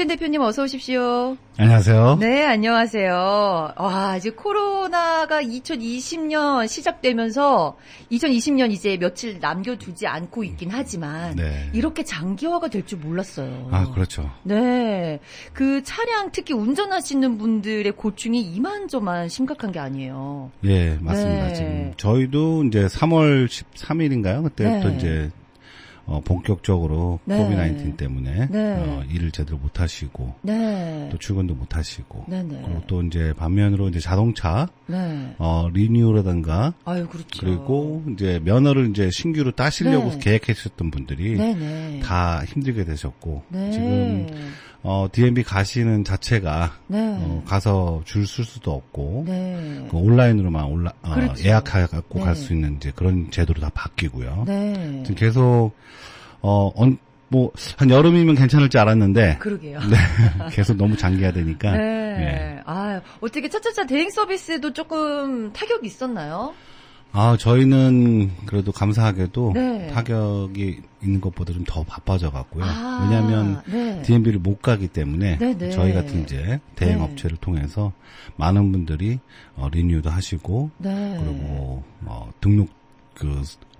김성진 대표님 어서 오십시오. 안녕하세요. 네, 안녕하세요. 와, 이제 코로나가 2020년 시작되면서 2020년 이제 며칠 남겨두지 않고 있긴 하지만 네. 이렇게 장기화가 될 줄 몰랐어요. 아, 그렇죠. 네. 그 차량 특히 운전하시는 분들의 고충이 이만저만 심각한 게 아니에요. 예, 맞습니다. 네. 지금 저희도 이제 3월 13일인가요? 그때부터 네. 이제 본격적으로 네. 코비드-19 때문에 네. 일을 제대로 못 하시고 네. 또 출근도 못 하시고 네네. 그리고 또 이제 반면으로 이제 자동차 네. 리뉴라든가 아유, 그렇죠. 그리고 이제 면허를 이제 신규로 따시려고 네. 계획하셨던 분들이 네네. 다 힘들게 되셨고 네. 지금 DMV 가시는 자체가 네. 가서 줄 쓸 수도 없고 네. 그 온라인으로만 그렇죠. 예약하고 네. 갈 수 있는 이제 그런 제도로 다 바뀌고요. 네. 지금 계속 한 여름이면 괜찮을지 알았는데 그러게요. 네, 계속 너무 장기화되니까. 네. 예. 아, 어떻게 차차차 대행 서비스도 조금 타격이 있었나요? 저희는 그래도 감사하게도 네. 타격이 있는 것보다 좀 더 바빠져 갖고요. 아, 왜냐하면 네. DMV를 못 가기 때문에 네네. 저희 같은 이제 대행 네. 업체를 통해서 많은 분들이 리뉴도 하시고 네. 그리고 등록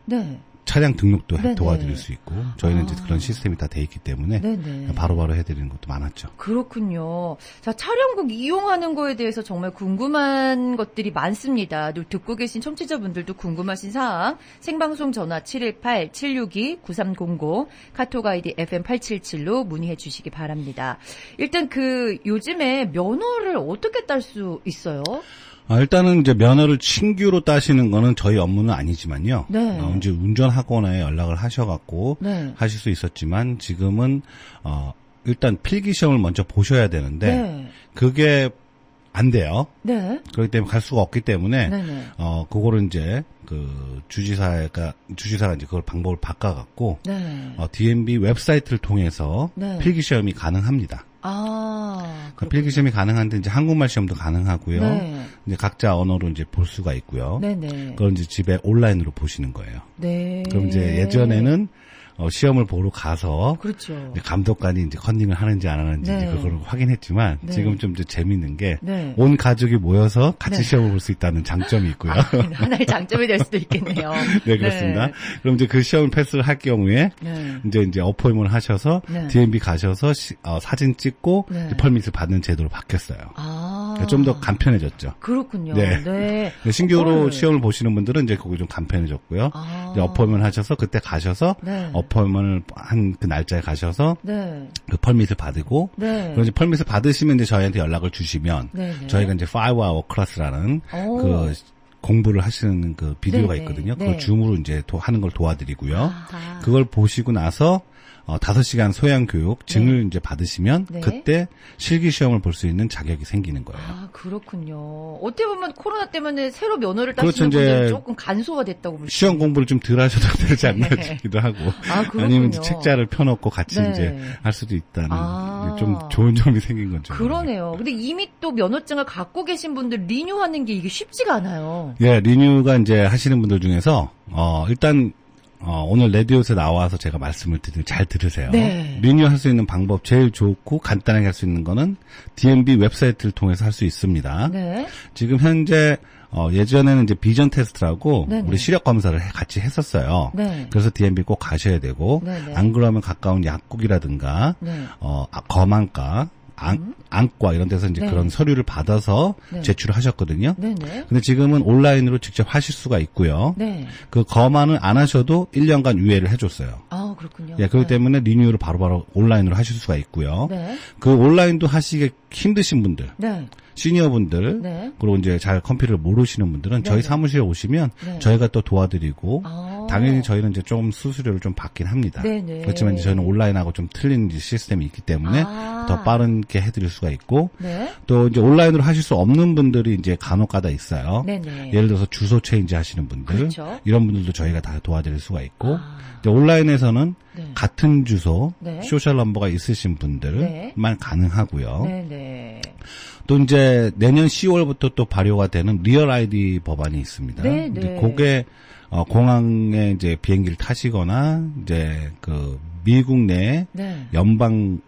네. 차량 등록도 네네. 도와드릴 수 있고 저희는 이제 아. 그런 시스템이 다 돼 있기 때문에 네네. 바로바로 해드리는 것도 많았죠. 그렇군요. 자, 차량국 이용하는 거에 대해서 정말 궁금한 것들이 많습니다. 또 듣고 계신 청취자분들도 궁금하신 사항 생방송 전화 718-762-9300 카톡 아이디 FM877로 문의해 주시기 바랍니다. 일단 요즘에 면허를 어떻게 딸 수 있어요? 일단은 이제 면허를 신규로 따시는 거는 저희 업무는 아니지만요. 네. 이제 운전학원에 연락을 하셔갖고 네. 하실 수 있었지만 지금은 일단 필기 시험을 먼저 보셔야 되는데 네. 그게 안 돼요. 네. 그렇기 때문에 갈 수가 없기 때문에 네네. 그거를 이제 주지사가 이제 그걸 방법을 바꿔갖고 네. DMV 웹사이트를 통해서 네. 필기 시험이 가능합니다. 아, 필기 시험이 가능한데 이제 한국말 시험도 가능하고요. 네. 이제 각자 언어로 이제 볼 수가 있고요. 네네. 그걸 이제 집에 온라인으로 보시는 거예요. 네. 그럼 이제 예전에는 시험을 보러 가서 그렇죠. 이제 감독관이 이제 컨닝을 하는지 안 하는지 네. 이제 그걸 확인했지만 네. 지금 좀 이제 재밌는 게 온 네. 가족이 모여서 같이 네. 시험을 볼 수 있다는 장점이 있고요. 하나의 장점이 될 수도 있겠네요. 네, 그렇습니다. 네. 그럼 이제 그 시험을 패스를 할 경우에 네. 이제 어포인먼트 하셔서 네. DMV 가셔서 사진 찍고 네. 이제 펄밋을 받는 제도로 바뀌었어요. 아. 좀 더 간편해졌죠. 그렇군요. 네. 네. 신규로 시험을 보시는 분들은 이제 그거 좀 간편해졌고요. 아. 이제 어포인먼트 하셔서 그때 가셔서 네. 어포인먼트를 한 그 날짜에 가셔서 네. 그 펄밋을 받으고 네. 그럼 이제 펄밋을 받으시면 이제 저희한테 연락을 주시면 네. 네. 저희가 이제 5hour 클래스라는 오. 그 공부를 하시는 그 비디오가 네네. 있거든요. 네. 그걸 줌으로 이제 하는 걸 도와드리고요. 아하. 그걸 보시고 나서 5시간 소양 교육 증을 네. 이제 받으시면 네. 그때 실기 시험을 볼 수 있는 자격이 생기는 거예요. 아, 그렇군요. 어떻게 보면 코로나 때문에 새로 면허를 그렇죠, 따시는 분들은 이제 조금 간소화 됐다고 볼 수 시험 공부를 좀 덜 하셔도 되지 않나 네. 싶기도 하고 아, 그렇군요. 아니면 이제 책자를 펴놓고 같이 네. 이제 할 수도 있다는 아. 좀 좋은 점이 생긴 거죠. 그러네요. 근데 이미 또 면허증을 갖고 계신 분들 리뉴하는 게 이게 쉽지가 않아요. 예, 리뉴가 이제 하시는 분들 중에서 일단 오늘 레디오에서 나와서 제가 말씀을 드리면 잘 들으세요. 네. 리뉴할 수 있는 방법 제일 좋고 간단하게 할 수 있는 거는 DMV 웹사이트를 통해서 할 수 있습니다. 네. 지금 현재 예전에는 이제 비전 테스트라고 네네. 우리 시력 검사를 같이 했었어요. 네. 그래서 DMV 꼭 가셔야 되고 네네. 안 그러면 가까운 약국이라든가 네. 검안과 안과 이런 데서 이제 네. 그런 서류를 받아서 네. 제출을 하셨거든요. 네네. 근데 지금은 온라인으로 직접 하실 수가 있고요. 네. 그 검안을 안 하셔도 1년간 유예를 해줬어요. 아, 그렇군요. 예, 그렇기 네. 때문에 리뉴를 바로바로 온라인으로 하실 수가 있고요. 네. 그 온라인도 하시기 힘드신 분들, 네. 시니어분들, 네. 그리고 이제 잘 컴퓨터를 모르시는 분들은 저희 네네. 사무실에 오시면 네. 저희가 또 도와드리고 아. 당연히 저희는 이제 좀 수수료를 좀 받긴 합니다. 네네. 그렇지만 이제 저희는 온라인하고 좀 틀린 이제 시스템이 있기 때문에 아. 더 빠르게 해드릴 수가 있고 네. 또 이제 온라인으로 하실 수 없는 분들이 이제 간혹가다 있어요. 네네. 예를 들어서 주소 체인지 하시는 분들 그렇죠. 이런 분들도 저희가 다 도와드릴 수가 있고 아. 이제 온라인에서는 네. 같은 주소 네. 소셜 넘버가 있으신 분들만 네. 가능하고요. 네네. 또 이제 내년 10월부터 또 발효가 되는 리얼 아이디 법안이 있습니다. 네, 근데 네. 그게 공항에 이제 비행기를 타시거나 이제 그 미국 내 네. 연방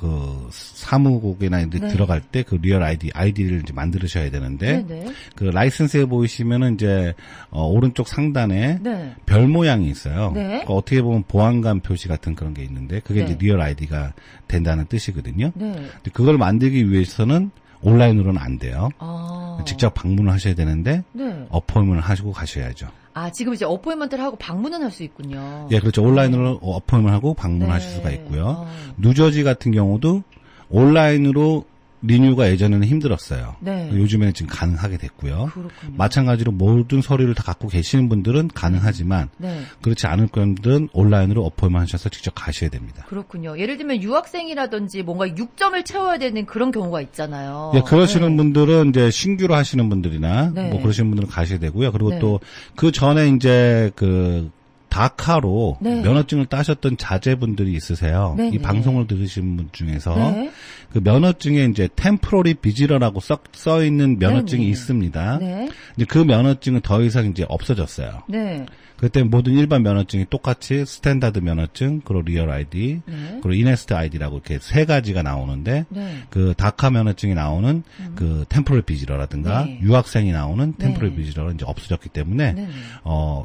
그 사무국이나 이제 네. 들어갈 때 그 리얼 아이디를 이제 만들으셔야 되는데 네네. 그 라이선스에 보시면은 이제 오른쪽 상단에 네. 별 모양이 있어요. 네. 그러니까 어떻게 보면 보안관 표시 같은 그런 게 있는데 그게 네. 이제 리얼 아이디가 된다는 뜻이거든요. 네. 근데 그걸 만들기 위해서는 온라인으로는 안 돼요. 아. 직접 방문을 하셔야 되는데 네. 어포인먼트를 하시고 가셔야죠. 아, 지금 이제 어포인먼트를 하고 방문은 할 수 있군요. 예, 그렇죠. 온라인으로 어포인먼트를 하고 방문하실 네. 수가 있고요. 아. 뉴저지 같은 경우도 온라인으로 리뉴가 예전에는 힘들었어요. 네. 요즘에는 지금 가능하게 됐고요. 그렇군요. 마찬가지로 모든 서류를 다 갖고 계시는 분들은 가능하지만 네. 그렇지 않을 분들은 온라인으로 어포인먼트 하셔서 직접 가셔야 됩니다. 그렇군요. 예를 들면 유학생이라든지 뭔가 6점을 채워야 되는 그런 경우가 있잖아요. 예, 그러시는 네. 분들은 이제 신규로 하시는 분들이나 네. 뭐 그러시는 분들은 가셔야 되고요. 그리고 네. 또 그 전에 이제 그 다카로 네. 면허증을 따셨던 자제분들이 있으세요. 네, 이 네. 방송을 들으신 분 중에서 네. 그 면허증에 이제 템포러리 비지러라고 써 있는 면허증이 네, 네. 있습니다. 네. 근데 그 면허증은 더 이상 이제 없어졌어요. 네. 그때 모든 일반 면허증이 똑같이 스탠다드 면허증, 그리고 리얼 아이디, 네. 그리고 이네스트 아이디라고 이렇게 세 가지가 나오는데 네. 그 다카 면허증이 나오는 그 템포럴 비지러라든가 네. 유학생이 나오는 템포럴 네. 비지러는 이제 없어졌기 때문에 네.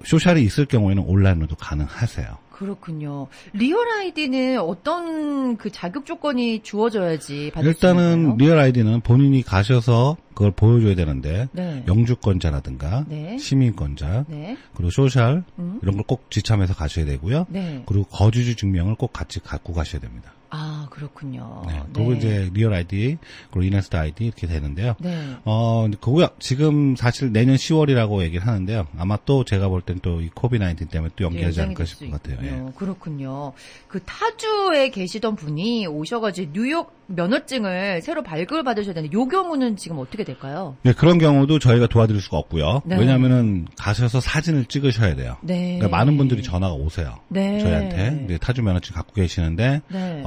소셜이 있을 경우에는 온라인으로도 가능하세요. 그렇군요. 리얼 아이디는 어떤 그 자격 조건이 주어져야지 받을 수 일단은 있나요? 리얼 아이디는 본인이 가셔서 그걸 보여줘야 되는데 네. 영주권자라든가 네. 시민권자 네. 그리고 소셜 음. 이런 걸 꼭 지참해서 가셔야 되고요. 네. 그리고 거주지 증명을 꼭 같이 갖고 가셔야 됩니다. 아, 그렇군요. 네. 그리고 이제 리얼 아이디 그리고 이네스트 아이디 이렇게 되는데요. 네. 근데 그거 지금 사실 내년 10월이라고 얘기를 하는데요. 아마 또 제가 볼 땐 또 이 코비드 19 때문에 또 연기하지 연장이 않을까 될 수 싶은 것 같아요. 예. 있군요. 그렇군요. 그 타주에 계시던 분이 오셔가지고 뉴욕 면허증을 새로 발급을 받으셔야 되는데 요 경우는 지금 어떻게 될까요? 네, 그런 경우도 저희가 도와드릴 수가 없고요. 네. 왜냐하면은 가셔서 사진을 찍으셔야 돼요. 네. 그러니까 많은 분들이 전화가 오세요. 네. 저희한테 이제 타주 면허증 갖고 계시는데 네.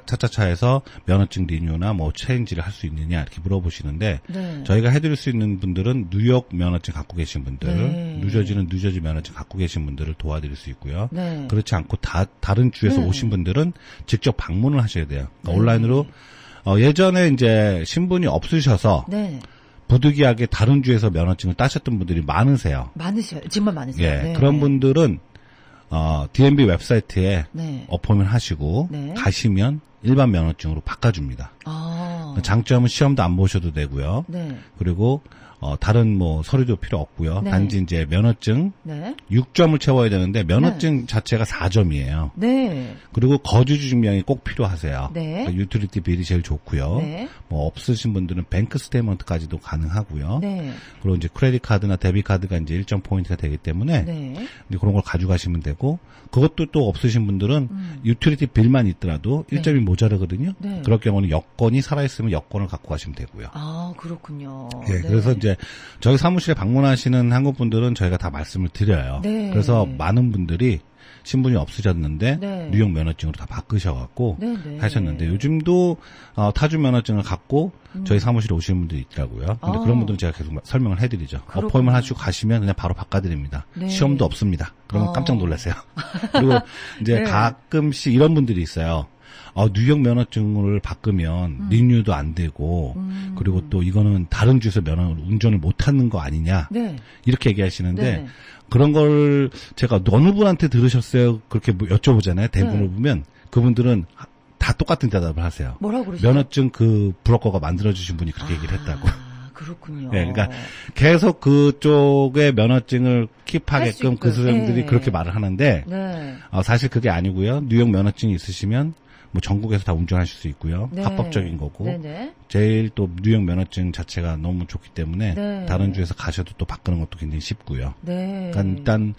차차차에서 면허증 리뉴나 뭐 체인지를 할 수 있느냐 이렇게 물어보시는데 네. 저희가 해드릴 수 있는 분들은 뉴욕 면허증 갖고 계신 분들, 네. 뉴저지는 뉴저지 면허증 갖고 계신 분들을 도와드릴 수 있고요. 네. 그렇지 않고 다른 주에서 네. 오신 분들은 직접 방문을 하셔야 돼요. 그러니까 네. 온라인으로 예전에 이제 신분이 없으셔서 네. 부득이하게 다른 주에서 면허증을 따셨던 분들이 많으세요. 많으셔요. 정말 많으세요. 예, 네. 그런 분들은 DMV 웹사이트에 네. 어포인먼트 하시고 네. 가시면 일반 면허증으로 바꿔줍니다. 아. 장점은 시험도 안 보셔도 되고요. 네. 그리고 다른 뭐 서류도 필요 없고요. 네. 단지 이제 면허증 네. 6점을 채워야 되는데 면허증 자체가 4점이에요. 네. 그리고 거주지 증명이 꼭 필요하세요. 네. 그러니까 유틸리티 빌이 제일 좋고요. 네. 뭐 없으신 분들은 뱅크 스테이먼트까지도 가능하고요. 네. 그리고 이제 크레딧 카드나 데뷔 카드가 이제 일정 포인트가 되기 때문에 네. 이제 그런 걸 가져가시면 되고 그것도 또 없으신 분들은 유틸리티 빌만 있더라도 네. 1점이 모자르거든요. 네. 그럴 경우는 여권이 살아있으면 여권을 갖고 가시면 되고요. 아, 그렇군요. 예, 네. 그래서 이제 저희 사무실에 방문하시는 한국 분들은 저희가 다 말씀을 드려요. 네. 그래서 많은 분들이 신분이 없으셨는데 네. 뉴욕 면허증으로 다 바꾸셔갖고 네, 네. 하셨는데 요즘도 타주 면허증을 갖고 저희 사무실에 오시는 분들이 있더라고요. 근데 아. 그런 분들은 제가 계속 설명을 해드리죠. 그렇군요. 어포인먼트 하시고 가시면 그냥 바로 바꿔드립니다. 네. 시험도 없습니다. 그러면 아. 깜짝 놀라세요. 그리고 이제 네. 가끔씩 이런 분들이 있어요. 뉴욕 면허증을 바꾸면 리뉴도 안 되고 그리고 또 이거는 다른 주에서 운전을 못 하는 거 아니냐 네. 이렇게 얘기하시는데 네. 그런 걸 제가 어느 분한테 들으셨어요 그렇게 여쭤보잖아요. 대부분을 네. 보면 그분들은 다 똑같은 대답을 하세요. 뭐라고 그러시죠? 면허증 그 브로커가 만들어주신 분이 그렇게 얘기를 했다고. 그렇군요. 네, 그러니까 계속 그쪽의 면허증을 킵하게끔 그 사람들이 네. 그렇게 말을 하는데 네. 사실 그게 아니고요. 뉴욕 면허증이 있으시면 뭐 전국에서 다 운전하실 수 있고요. 네. 합법적인 거고. 네네. 제일 또 뉴욕 면허증 자체가 너무 좋기 때문에 네. 다른 주에서 가셔도 또 바꾸는 것도 굉장히 쉽고요. 네. 그러니까 일단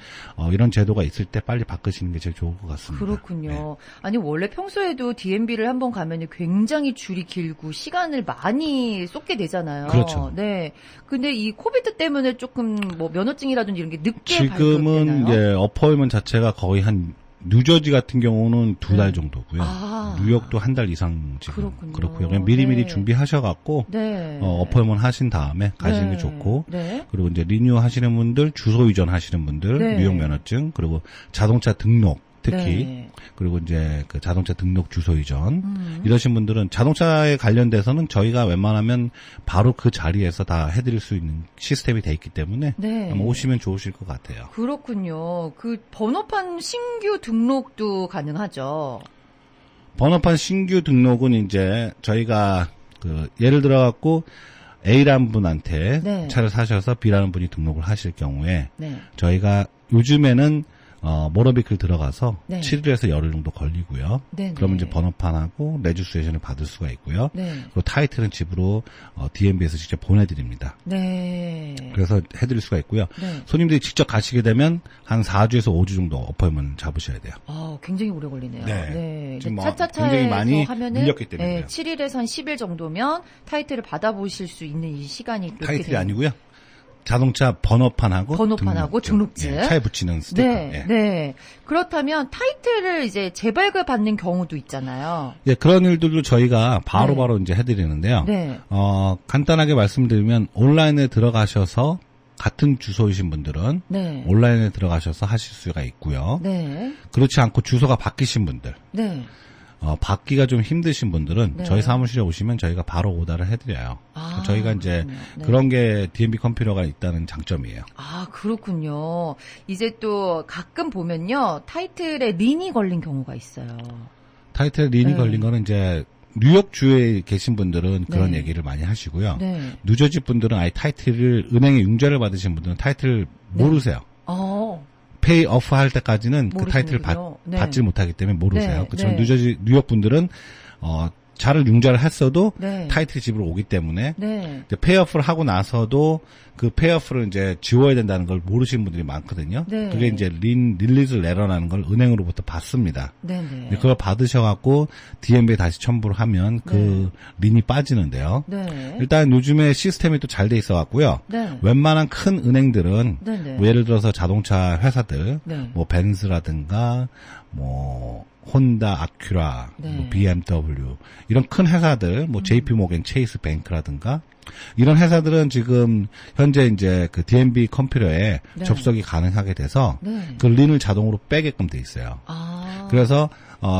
이런 제도가 있을 때 빨리 바꾸시는 게 제일 좋을 것 같습니다. 그렇군요. 네. 아니 원래 평소에도 DMV를 한번 가면 굉장히 줄이 길고 시간을 많이 쏟게 되잖아요. 그렇죠. 네. 근데 이 코비드 때문에 조금 뭐 면허증이라든지 이런 게 늦게 지금은 발급되나요? 이제 어포인먼트 자체가 거의 한 뉴저지 같은 경우는 2달 네. 정도고요. 아. 뉴욕도 한 달 이상 지금 그렇군요. 그렇고요. 그냥 미리미리 네. 준비하셔갖고 네. 어포인먼트 하신 다음에 가시는 네. 게 좋고 네. 그리고 이제 리뉴 하시는 분들, 주소 이전 하시는 분들, 네. 뉴욕 면허증, 그리고 자동차 등록 특히. 네. 그리고 이제 그 자동차 등록 주소 이전. 이러신 분들은 자동차에 관련돼서는 저희가 웬만하면 바로 그 자리에서 다 해드릴 수 있는 시스템이 돼 있기 때문에 네. 한번 오시면 좋으실 것 같아요. 그렇군요. 그 번호판 신규 등록도 가능하죠. 번호판 신규 등록은 이제 저희가 그 예를 들어 갖고 A라는 분한테 네. 차를 사셔서 B라는 분이 등록을 하실 경우에 네. 저희가 요즘에는 모러비클 들어가서 네. 7일에서 열흘 정도 걸리고요. 네, 그러면 네. 이제 번호판하고 레지스트레이션을 받을 수가 있고요. 네. 그리고 타이틀은 집으로 DMB에서 직접 보내드립니다. 네. 그래서 해드릴 수가 있고요. 네. 손님들이 직접 가시게 되면 한 4주에서 5주 정도 어포인트먼트 잡으셔야 돼요. 아, 굉장히 오래 걸리네요. 네. 지금 뭐 차차차에서 굉장히 많이 하면은 밀렸기 때문에요. 네, 7일에서 한 10일 정도면 타이틀을 받아보실 수 있는 이 시간이 이렇게 타이틀이 되는 아니고요. 자동차 번호판하고 등록증. 차에 붙이는 스티커. 네, 네. 그렇다면 타이틀을 이제 재발급 받는 경우도 있잖아요. 예, 그런 일들도 저희가 바로바로 이제 해드리는데요. 네. 간단하게 말씀드리면 온라인에 들어가셔서 같은 주소이신 분들은 네. 온라인에 들어가셔서 하실 수가 있고요. 네. 그렇지 않고 주소가 바뀌신 분들, 네. 받기가 좀 힘드신 분들은 네. 저희 사무실에 오시면 저희가 바로 오더를 해드려요. 아, 저희가 이제 그렇군요. 네. 그런 게 DMB 컴퓨터가 있다는 장점이에요. 아, 그렇군요. 이제 또 가끔 보면요. 타이틀에 린이 걸린 경우가 있어요. 타이틀 린이 네. 걸린 거는 이제 뉴욕주에 계신 분들은 그런 네. 얘기를 많이 하시고요. 네. 뉴저지 분들은 아예 타이틀을 은행에 융자를 받으신 분들은 타이틀을 네. 모르세요. 페이 오프 할 때까지는 그 타이틀을 모르시는군요. 네. 받지 못하기 때문에 모르세요. 네. 그렇지만 네. 뉴욕 분들은 차를 융자를 했어도 네. 타이틀이 집으로 오기 때문에 네. 이제 페이오프를 하고 나서도 그 페이오프를 이제 지워야 된다는 걸 모르시는 분들이 많거든요. 네. 그게 이제 릴리즈 레러라는 걸 은행으로부터 받습니다. 네네. 근데 그걸 받으셔갖고 DMB에 다시 첨부를 하면 그 린이 빠지는데요. 네. 일단 요즘에 시스템이 또 잘 돼 있어갖고요. 네. 웬만한 큰 은행들은 네네. 뭐 예를 들어서 자동차 회사들, 네. 뭐 벤츠라든가 뭐 혼다, 아큐라, 네. 뭐 BMW 이런 큰 회사들, 뭐 JP 모건, 체이스 뱅크라든가 이런 회사들은 지금 현재 이제 그 DMB 컴퓨터에 네. 접속이 가능하게 돼서 네. 그 린을 자동으로 빼게끔 돼 있어요. 아. 그래서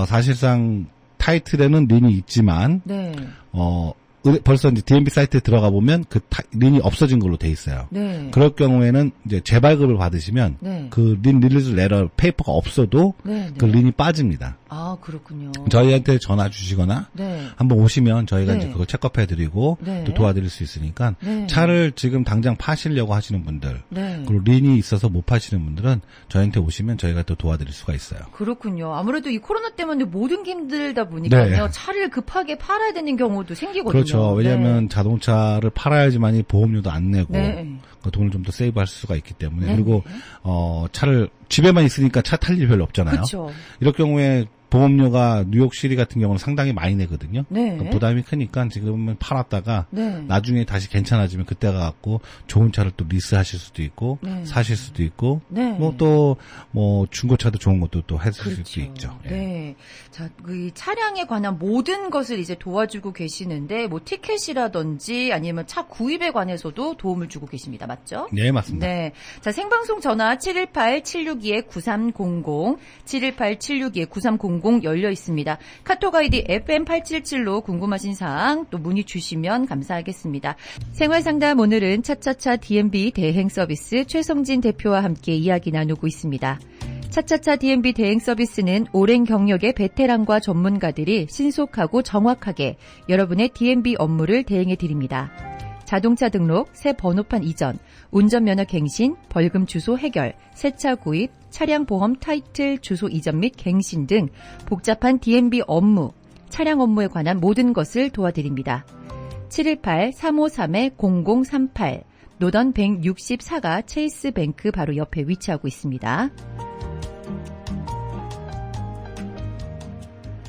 사실상 타이틀에는 린이 있지만 네. 벌써 이제 DMB 사이트에 들어가 보면 그 린이 없어진 걸로 돼 있어요. 네. 그럴 경우에는 이제 재발급을 받으시면 네. 그 린 릴리즈 레러 페이퍼가 없어도 네. 네. 그 린이 빠집니다. 아, 그렇군요. 저희한테 전화 주시거나 네. 한번 오시면 저희가 네. 이제 그거 체크해 드리고 네. 또 도와드릴 수 있으니까 네. 차를 지금 당장 파시려고 하시는 분들 네. 그리고 린이 있어서 못 파시는 분들은 저희한테 오시면 저희가 또 도와드릴 수가 있어요. 그렇군요. 아무래도 이 코로나 때문에 모든 게 힘들다 보니까요. 네. 차를 급하게 팔아야 되는 경우도 생기거든요. 그렇죠. 왜냐하면 자동차를 팔아야지만이 보험료도 안 내고 네. 그 돈을 좀 더 세이브할 수가 있기 때문에 네. 그리고 차를 집에만 있으니까 차 탈 일 별로 없잖아요. 그렇죠. 이럴 경우에 보험료가 뉴욕시리 같은 경우는 상당히 많이 내거든요. 네. 부담이 크니까 지금은 팔았다가 네. 나중에 다시 괜찮아지면 그때 가갖고 좋은 차를 또 리스하실 수도 있고 네. 사실 수도 있고 네. 뭐 또 뭐 중고차도 좋은 것도 또 해줄 그렇죠. 수 있죠. 예. 네. 자, 그 차량에 관한 모든 것을 이제 도와주고 계시는데 뭐 티켓이라든지 아니면 차 구입에 관해서도 도움을 주고 계십니다. 맞죠? 네, 맞습니다. 네. 자, 생방송 전화 718-762-9300, 718-762-9300 열려 있습니다. 카톡 아이디 FM877로 궁금하신 사항 또 문의 주시면 감사하겠습니다. 생활상담 오늘은 차차차 DMB 대행 서비스 최성진 대표와 함께 이야기 나누고 있습니다. 차차차 DMB 대행 서비스는 오랜 경력의 베테랑과 전문가들이 신속하고 정확하게 여러분의 DMB 업무를 대행해 드립니다. 자동차 등록, 새 번호판 이전, 운전면허 갱신, 벌금 주소 해결, 새차 구입, 차량 보험 타이틀 주소 이전 및 갱신 등 복잡한 DMB 업무, 차량 업무에 관한 모든 것을 도와드립니다. 718-353-0038, 노던 164가 체이스 뱅크 바로 옆에 위치하고 있습니다.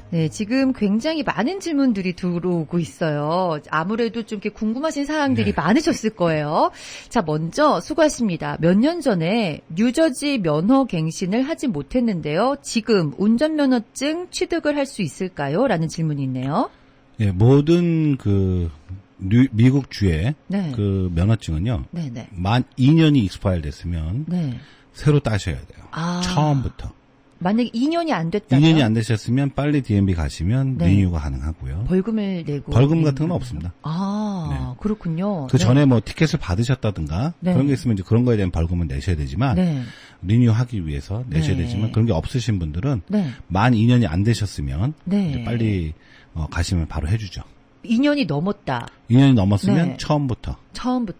네, 지금 굉장히 많은 질문들이 들어오고 있어요. 아무래도 좀 이렇게 궁금하신 사항들이 네. 많으셨을 거예요. 자, 먼저 수고하십니다. 몇 년 전에 뉴저지 면허 갱신을 하지 못했는데요. 지금 운전면허증 취득을 할 수 있을까요? 라는 질문이 있네요. 예, 모든 그 미국 주의 네. 그 면허증은요. 네네. 만 2년이 익스파일 됐으면 네. 새로 따셔야 돼요. 아. 처음부터. 만약에 2년이 안 됐다면 2년이 안 되셨으면 빨리 DMB 가시면 네. 리뉴가 가능하고요. 벌금을 내고 벌금 같은 건 없습니다. 아, 그렇군요. 그 네. 전에 뭐 티켓을 받으셨다든가 네. 그런 게 있으면 이제 그런 거에 대한 벌금은 내셔야 되지만 네. 리뉴하기 위해서 내셔야 네. 되지만 그런 게 없으신 분들은 네. 만 2년이 안 되셨으면 네. 이제 빨리 가시면 바로 해주죠. 2년이 넘었다. 2년이 넘었으면 네. 처음부터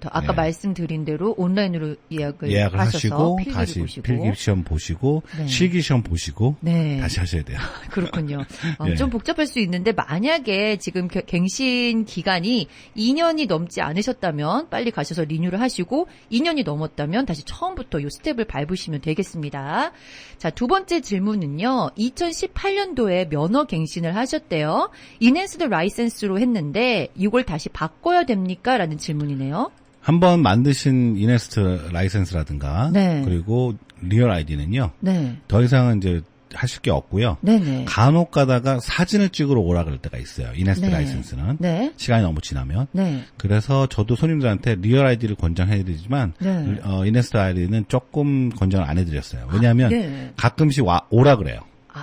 아까 네. 말씀드린 대로 온라인으로 예약을 하시고 필기를 다시 보시고. 필기 시험 보시고 네. 실기 시험 보시고 네. 다시 하셔야 돼요. 그렇군요. 예. 좀 복잡할 수 있는데 만약에 지금 갱신 기간이 2년이 넘지 않으셨다면 빨리 가셔서 리뉴를 하시고 2년이 넘었다면 다시 처음부터 이 스텝을 밟으시면 되겠습니다. 자, 두 번째 질문은요. 2018년도에 면허 갱신을 하셨대요. 인핸스드 라이센스로 했는데 이걸 다시 바꿔야 됩니까? 라는 질문이네요. 한번 만드신 이네스트 라이센스라든가 네. 그리고 리얼 아이디는요. 네. 더 이상은 이제 하실 게 없고요. 네네. 간혹 가다가 사진을 찍으러 오라 그럴 때가 있어요. 이네스트 네. 라이센스는. 네. 시간이 너무 지나면. 네. 그래서 저도 손님들한테 리얼 아이디를 권장해야 되지만 네. 이네스트 아이디는 조금 권장을 안 해드렸어요. 왜냐하면 네. 가끔씩 오라 그래요.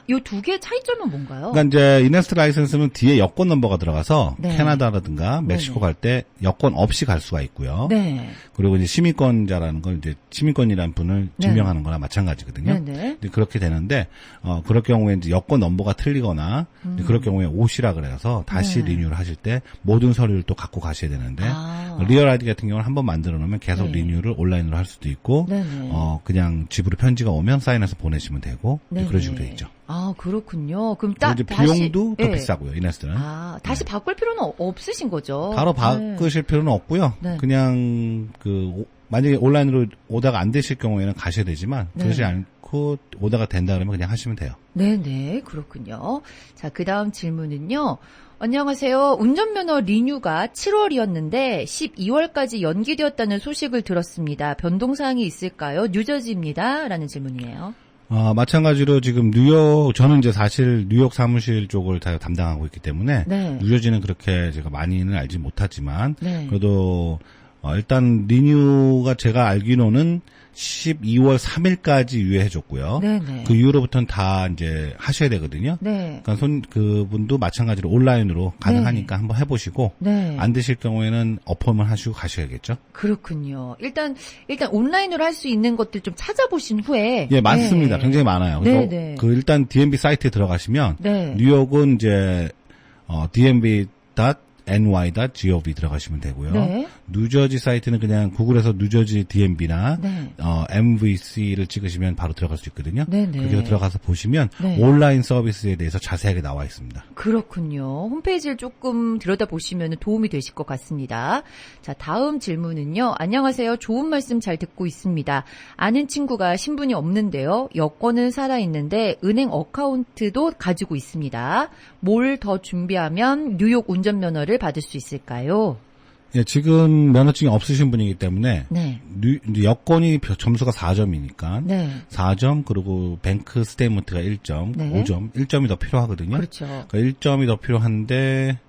요 두 개의 차이점은 뭔가요? 그러니까 이제 이네스트 라이센스는 뒤에 여권 넘버가 들어가서 네. 캐나다라든가 멕시코 네네. 갈 때 여권 없이 갈 수가 있고요. 네. 그리고 이제 시민권자라는 건 이제 시민권이라는 분을 네. 증명하는 거나 마찬가지거든요. 네네. 이제 그렇게 되는데 그럴 경우에 이제 여권 넘버가 틀리거나 이제 그럴 경우에 오시라 그래서 다시 네. 리뉴를 하실 때 모든 서류를 또 갖고 가셔야 되는데 리얼 아이디 같은 경우는 한번 만들어 놓으면 계속 네. 리뉴를 온라인으로 할 수도 있고 네네. 그냥 집으로 편지가 오면 사인해서 보내시면 되고 이제 그런 네네. 식으로 돼 있죠. 아, 그렇군요. 그럼 그리고 이제 다시 비용도 더 네. 비싸고요. 이네스트는. 다시 바꿀 필요는 없으신 거죠. 바로 네. 바꾸실 필요는 없고요. 네. 그냥 만약에 온라인으로 오다가 안 되실 경우에는 가셔야 되지만 네. 그러지 않고 오다가 된다 그러면 그냥 하시면 돼요. 네네, 그렇군요. 자, 그 다음 질문은요. 안녕하세요. 운전면허 리뉴가 7월이었는데 12월까지 연기되었다는 소식을 들었습니다. 변동사항이 있을까요? 뉴저지입니다. 라는 질문이에요. 마찬가지로 지금 저는 이제 사실 뉴욕 사무실 쪽을 다 담당하고 있기 때문에 네. 뉴저지는 그렇게 제가 많이는 알지 못하지만 네. 그래도 일단 리뉴가 제가 알기로는 12월 3일까지 유예해줬고요. 네네. 그 이후로부터는 다 이제 하셔야 되거든요. 네. 그러니까 그분도 마찬가지로 온라인으로 가능하니까 한번 해보시고 네. 안 되실 경우에는 어포인먼트 하시고 가셔야겠죠. 그렇군요. 일단 온라인으로 할 수 있는 것들 좀 찾아보신 후에. 예, 많습니다. 네. 굉장히 많아요. 네, 그래서 네. 일단 DMB 사이트에 들어가시면 네. 뉴욕은 이제 dmb.ny.gov 들어가시면 되고요. 네. 뉴저지 사이트는 그냥 구글에서 뉴저지 DMB나 네. MVC를 찍으시면 바로 들어갈 수 있거든요. 네네. 거기서 들어가서 보시면 네. 온라인 서비스에 대해서 자세하게 나와 있습니다. 그렇군요. 홈페이지를 조금 들여다보시면 도움이 되실 것 같습니다. 자, 다음 질문은요. 안녕하세요. 좋은 말씀 잘 듣고 있습니다. 아는 친구가 신분이 없는데요. 여권은 살아있는데 은행 어카운트도 가지고 있습니다. 뭘 더 준비하면 뉴욕 운전면허를 받을 수 있을까요? 예, 지금 면허증이 없으신 분이기 때문에 네. 이제 여권이 점수가 4점이니까 네. 4점 그리고 뱅크 스테이트먼트가 1점, 네. 5점, 1점이 더 필요하거든요. 그렇죠. 그러니까 1점이 더 필요한데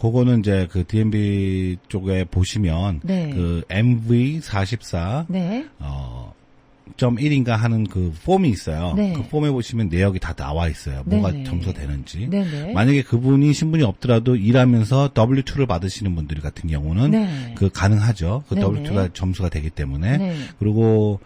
그거는 이제 그 DMB 쪽에 보시면 네. 그 MV44 네. 0.1인가 하는 그 폼이 있어요. 네. 그 폼에 보시면 내역이 다 나와 있어요. 뭐가 네네. 점수가 되는지. 네네. 만약에 그분이 신분이 없더라도 일하면서 W2를 받으시는 분들 같은 경우는 네. 그 가능하죠. 그 네네. W2가 점수가 되기 때문에. 네. 그리고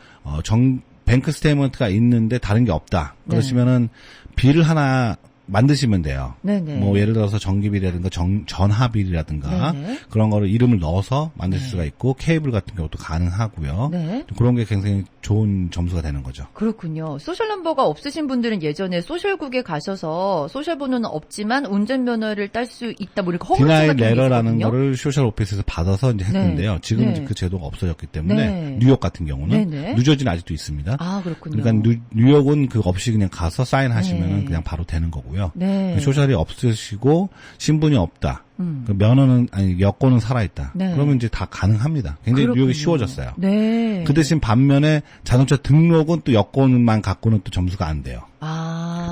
뱅크 스테이트먼트가 있는데 다른 게 없다. 네. 그러시면은 비를 하나 만드시면 돼요. 네네. 뭐 예를 들어서 전기비라든가 전화비라든가 네네. 그런 거를 이름을 넣어서 만들 네. 수가 있고 케이블 같은 경우도 가능하고요. 네. 그런 게 굉장히 좋은 점수가 되는 거죠. 그렇군요. 소셜 넘버가 없으신 분들은 예전에 소셜국에 가셔서 소셜 번호는 없지만 운전면허를 딸 수 있다. 뭐 이렇게 허물증 디나이 같은 게 레러라는 있었거든요. 거를 소셜 오피스에서 받아서 이제 했는데요. 지금은 네. 그 제도가 없어졌기 때문에 네. 뉴욕 같은 경우는 네네. 뉴저지는 아직도 있습니다. 아, 그렇군요. 그러니까 뉴욕은 그거 없이 그냥 가서 사인하시면 네. 그냥 바로 되는 거고요. 네. 소셜이 없으시고 신분이 없다. 그 면허는 여권은 살아있다. 네. 그러면 이제 다 가능합니다. 굉장히 그렇군요. 뉴욕이 쉬워졌어요. 네. 그 대신 반면에 자동차 등록은 또 여권만 갖고는 또 점수가 안 돼요.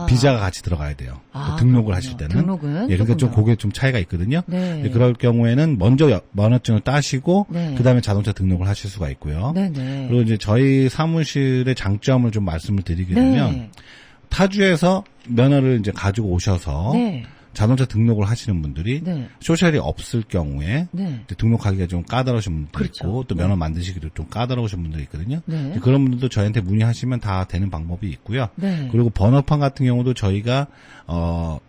비자가 같이 들어가야 돼요. 아, 그 등록을 그렇군요. 하실 때는. 등록은 예, 그러니까 좀 조금 그게 좀 차이가 있거든요. 네. 그럴 경우에는 먼저 면허증을 따시고 네. 그다음에 자동차 등록을 하실 수가 있고요. 네네. 그리고 이제 저희 사무실의 장점을 좀 말씀을 드리게 되면 네. 타주에서 면허를 이제 가지고 오셔서 네. 자동차 등록을 하시는 분들이 네. 소셜이 없을 경우에 네. 이제 등록하기가 좀 까다로우신 분들 그렇죠. 있고 또 면허 만드시기도 좀 까다로우신 분들이 있거든요. 네. 이제 그런 분들도 저희한테 문의하시면 다 되는 방법이 있고요. 네. 그리고 번호판 같은 경우도 저희가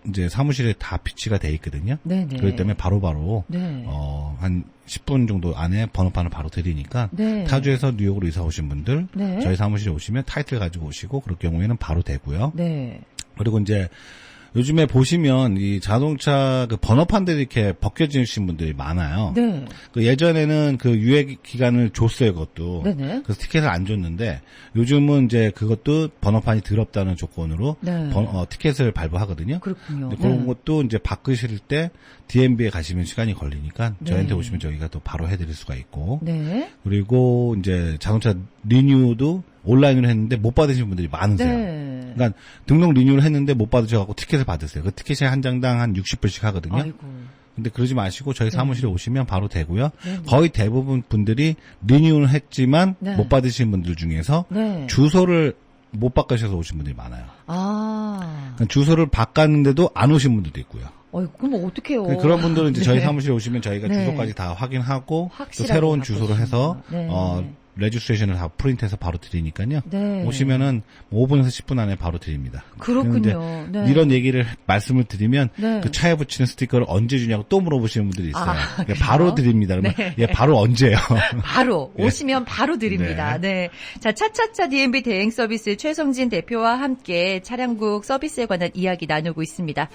이제 사무실에 다 비치가 돼 있거든요. 네네. 그렇기 때문에 바로바로 네. 한 10분 정도 안에 번호판을 바로 드리니까 네. 타주에서 뉴욕으로 이사 오신 분들 네. 저희 사무실에 오시면 타이틀 가지고 오시고 그럴 경우에는 바로 되고요. 네. 그리고 이제 요즘에 보시면 이 자동차 그 번호판들이 이렇게 벗겨지신 분들이 많아요. 네. 그 예전에는 그 유예 기간을 줬어요, 그것도. 네네. 그래서 티켓을 안 줬는데 요즘은 이제 그것도 번호판이 더럽다는 조건으로 네. 티켓을 발부하거든요. 그렇군요. 근데 그런 네. 것도 이제 바꾸실 때 DMB에 가시면 시간이 걸리니까 네. 저희한테 오시면 저희가 또 바로 해드릴 수가 있고. 네. 그리고 이제 자동차 리뉴도 온라인으로 했는데 못 받으신 분들이 많으세요. 네. 그러니까 등록 리뉴를 했는데 못 받으셔갖고 티켓을 받으세요. 그 티켓이 한 장당 한 60불씩 하거든요. 아이고. 근데 그러지 마시고 저희 사무실에 오시면 바로 되고요. 네네. 거의 대부분 분들이 리뉴를 했지만 네. 못 받으신 분들 중에서 네. 주소를 못 바꾸셔서 오신 분들이 많아요. 아. 그러니까 주소를 바꿨는데도 안 오신 분들도 있고요. 그럼 어떡해요. 그런 분들은 이제 네. 저희 사무실에 오시면 저희가 네. 주소까지 다 확인하고 또 확실하게 새로운 바꾸시는구나. 주소를 해서 네. 레지스트레이션을 다 프린트해서 바로 드리니까요. 네. 오시면은 5분에서 10분 안에 바로 드립니다. 그렇군요. 네. 이런 얘기를 말씀을 드리면 네. 그 차에 붙이는 스티커를 언제 주냐고 또 물어보시는 분들이 있어요. 아, 예, 바로 드립니다. 그러면 네. 예, 바로 언제요? 바로 예. 오시면 바로 드립니다. 네. 자, 차차차 DMB 대행 서비스 최성진 대표와 함께 차량국 서비스에 관한 이야기 나누고 있습니다.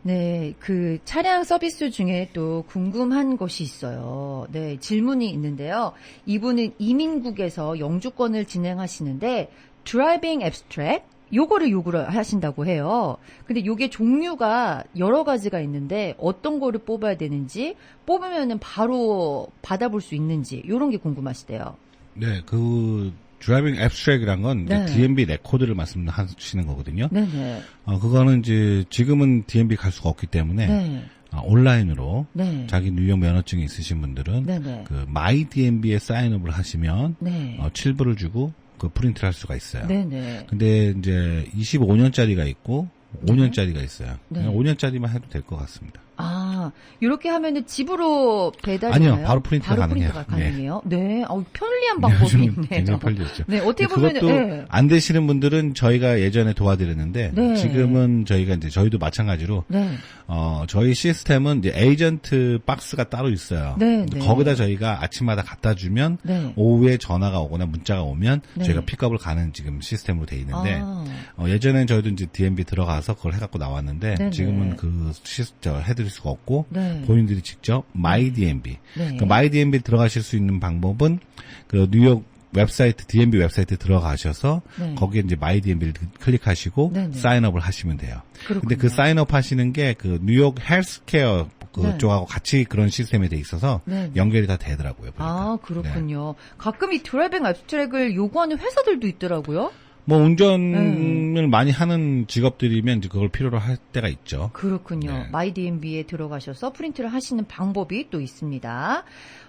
네, 그 차량 서비스 중에 또 궁금한 것이 있어요. 네, 질문이 있는데요. 이분은 이민국에서 영주권을 진행하시는데 드라이빙 앱스트랙 요거를 요구를 하신다고 해요. 근데 요게 종류가 여러 가지가 있는데 어떤 거를 뽑아야 되는지 뽑으면은 바로 받아볼 수 있는지 요런 게 궁금하시대요. 네, 그 드라이빙 앱스트랙이란 건 이제 네. DMB 레코드를 말씀하시는 거거든요. 네네. 그거는 이제 지금은 DMB 갈 수가 없기 때문에 네. 온라인으로 네. 자기 뉴욕 면허증이 있으신 분들은 네네. 그 마이 DMB에 사인업을 하시면 네. 7불을 주고 그 프린트를 할 수가 있어요. 네네. 근데 이제 25년짜리가 있고 5년짜리가 있어요. 네. 그냥 5년짜리만 해도 될 것 같습니다. 아, 이렇게 하면은 집으로 배달이 아니요, 되나요? 바로 프린트가 가능해요. 프린트가 가능해요. 네. 편리한 방법이 요즘은 있네요. 굉장히 편리했죠. 네, 어떻게 보면은 그것도 네. 안 되시는 분들은 저희가 예전에 도와드렸는데 네. 지금은 저희가 이제 저희도 마찬가지로 네. 저희 시스템은 이제 에이전트 박스가 따로 있어요. 네, 네. 거기다 저희가 아침마다 갖다 주면 네. 오후에 전화가 오거나 문자가 오면 네. 저희가 픽업을 가는 지금 시스템으로 돼 있는데 아. 예전엔 저희도 이제 DMB 들어가서 그걸 해갖고 나왔는데 네네. 지금은 그 해드릴 수가 없고 네. 본인들이 직접 마이 DMB 네. 그 마이 DMB 들어가실 수 있는 방법은 그 뉴욕 웹사이트 DMB 웹사이트 들어가셔서 네. 거기에 이제 마이 DMB를 클릭하시고 네네. 사인업을 하시면 돼요. 그렇군요. 근데 그 사인업 하시는 게 그 뉴욕 헬스케어 네. 그쪽하고 같이 그런 시스템이 돼 있어서 네. 연결이 다 되더라고요. 보니까. 아, 그렇군요. 가끔 이 드라이빙 앱스트랙을 요구하는 회사들도 있더라고요. 뭐 운전을 많이 하는 직업들이면 이제 그걸 필요로 할 때가 있죠. 그렇군요. 네. 마이DMB에 들어가셔서 프린트를 하시는 방법이 또 있습니다.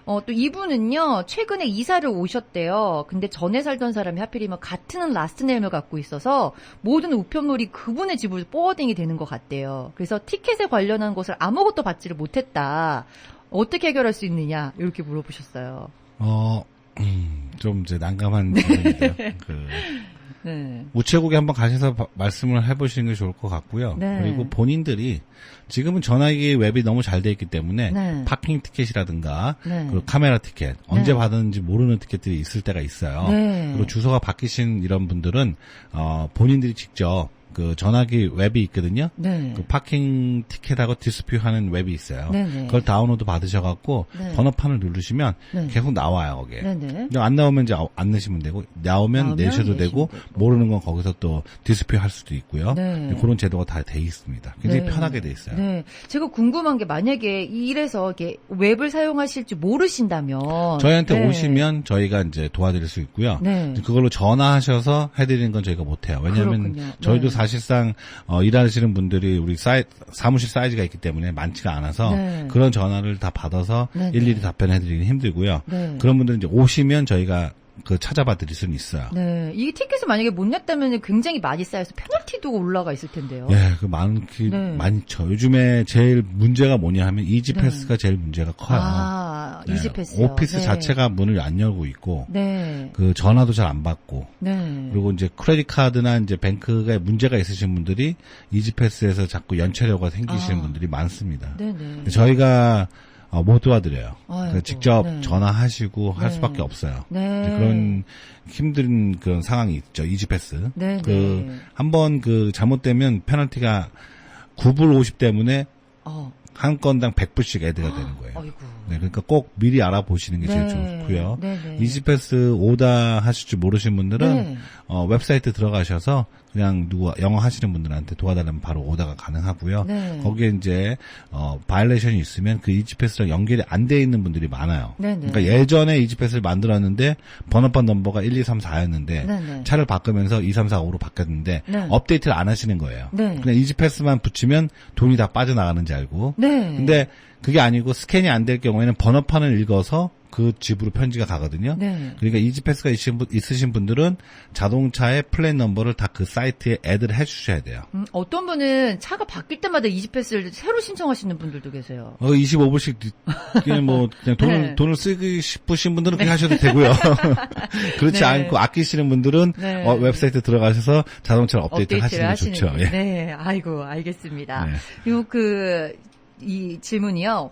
또 이분은요, 최근에 이사를 오셨대요. 근데 전에 살던 사람이 하필이면 같은 라스트네임을 갖고 있어서 모든 우편물이 그분의 집으로 포워딩이 되는 것 같대요. 그래서 티켓에 관련한 것을 아무것도 받지를 못했다. 어떻게 해결할 수 있느냐? 이렇게 물어보셨어요. 좀 이제 난감한 부분인데요. 네. 우체국에 한번 가셔서 말씀을 해보시는 게 좋을 것 같고요. 네. 그리고 본인들이 지금은 전화기 웹이 너무 잘 돼 있기 때문에 네. 파킹 티켓이라든가 네. 그리고 카메라 티켓 언제 네. 받았는지 모르는 티켓들이 있을 때가 있어요. 네. 그리고 주소가 바뀌신 이런 분들은 본인들이 직접 그 전화기 웹이 있거든요. 네. 그 파킹 티켓하고 디스퓨하는 웹이 있어요. 네네. 그걸 다운로드 받으셔갖고 네. 번호판을 누르시면 네. 계속 나와요 거기에. 네네. 근데 안 나오면 이제 안 내시면 되고 나오면 내셔도 되고 모르는 건 거기서 또 디스퓨 할 수도 있고요. 네. 그런 제도가 다 돼 있습니다. 굉장히 네. 편하게 돼 있어요. 네. 제가 궁금한 게 만약에 이래서 이렇게 웹을 사용하실 줄 모르신다면 저희한테 네. 오시면 저희가 이제 도와드릴 수 있고요. 네. 그걸로 전화하셔서 해드리는 건 저희가 못해요. 왜냐하면 그렇군요. 저희도 네. 사실상 일하시는 분들이 우리 사무실 사이즈가 있기 때문에 많지가 않아서 네. 그런 전화를 다 받아서 네, 일일이 네. 답변해드리기 힘들고요. 네. 그런 분들은 이제 오시면 저희가 찾아봐 드릴 수는 있어요. 네. 이 티켓을 만약에 못 냈다면 굉장히 많이 쌓여서 페널티도 올라가 있을 텐데요. 예, 네. 많죠. 요즘에 제일 문제가 뭐냐 하면 이지패스가 제일 문제가 커요. 아, 네. 이지패스요. 오피스 네. 자체가 문을 안 열고 있고, 네. 그 전화도 잘 안 받고, 네. 그리고 이제 크레딧 카드나 이제 뱅크에 문제가 있으신 분들이 이지패스에서 자꾸 연체료가 생기시는 분들이 많습니다. 네네. 저희가 못 도와드려요. 아이고, 직접 네. 전화하시고 할 네. 수밖에 없어요. 네. 이제 그런 힘든 그런 상황이 있죠. 이지패스. 네. 한번 잘못되면 페널티가 9불 50 때문에 한 건당 100불씩 애드가 되는 거예요. 아이고. 네, 그러니까 꼭 미리 알아보시는 게 제일 네. 좋고요. 네네. 이지패스 오다 하실 줄 모르신 분들은 네. 웹사이트 들어가셔서 그냥 영어 하시는 분들한테 도와달라면 바로 오다가 가능하고요. 네. 거기에 이제 바이올레이션이 있으면 그 이지패스랑 연결이 안 돼 있는 분들이 많아요. 네네. 그러니까 예전에 이지패스를 만들었는데 번호판 넘버가 1, 2, 3, 4였는데 네네. 차를 바꾸면서 2, 3, 4, 5로 바뀌었는데 네. 업데이트를 안 하시는 거예요. 네. 그냥 이지패스만 붙이면 돈이 다 빠져나가는지 알고. 네. 근데 그게 아니고 스캔이 안 될 경우에는 번호판을 읽어서 그 집으로 편지가 가거든요. 네. 그러니까 이지패스가 있으신 분들은 자동차의 플랫 넘버를 다 그 사이트에 애드를 해주셔야 돼요. 어떤 분은 차가 바뀔 때마다 이지패스를 새로 신청하시는 분들도 계세요. 25불씩 그냥 네. 돈을 쓰고 싶으신 분들은 그렇게 하셔도 되고요. 그렇지 네. 않고 아끼시는 분들은 네. 웹사이트 들어가셔서 자동차를 업데이트 하시는 게 좋죠. 예. 네, 아이고, 알겠습니다. 네. 그리고 이 질문이요.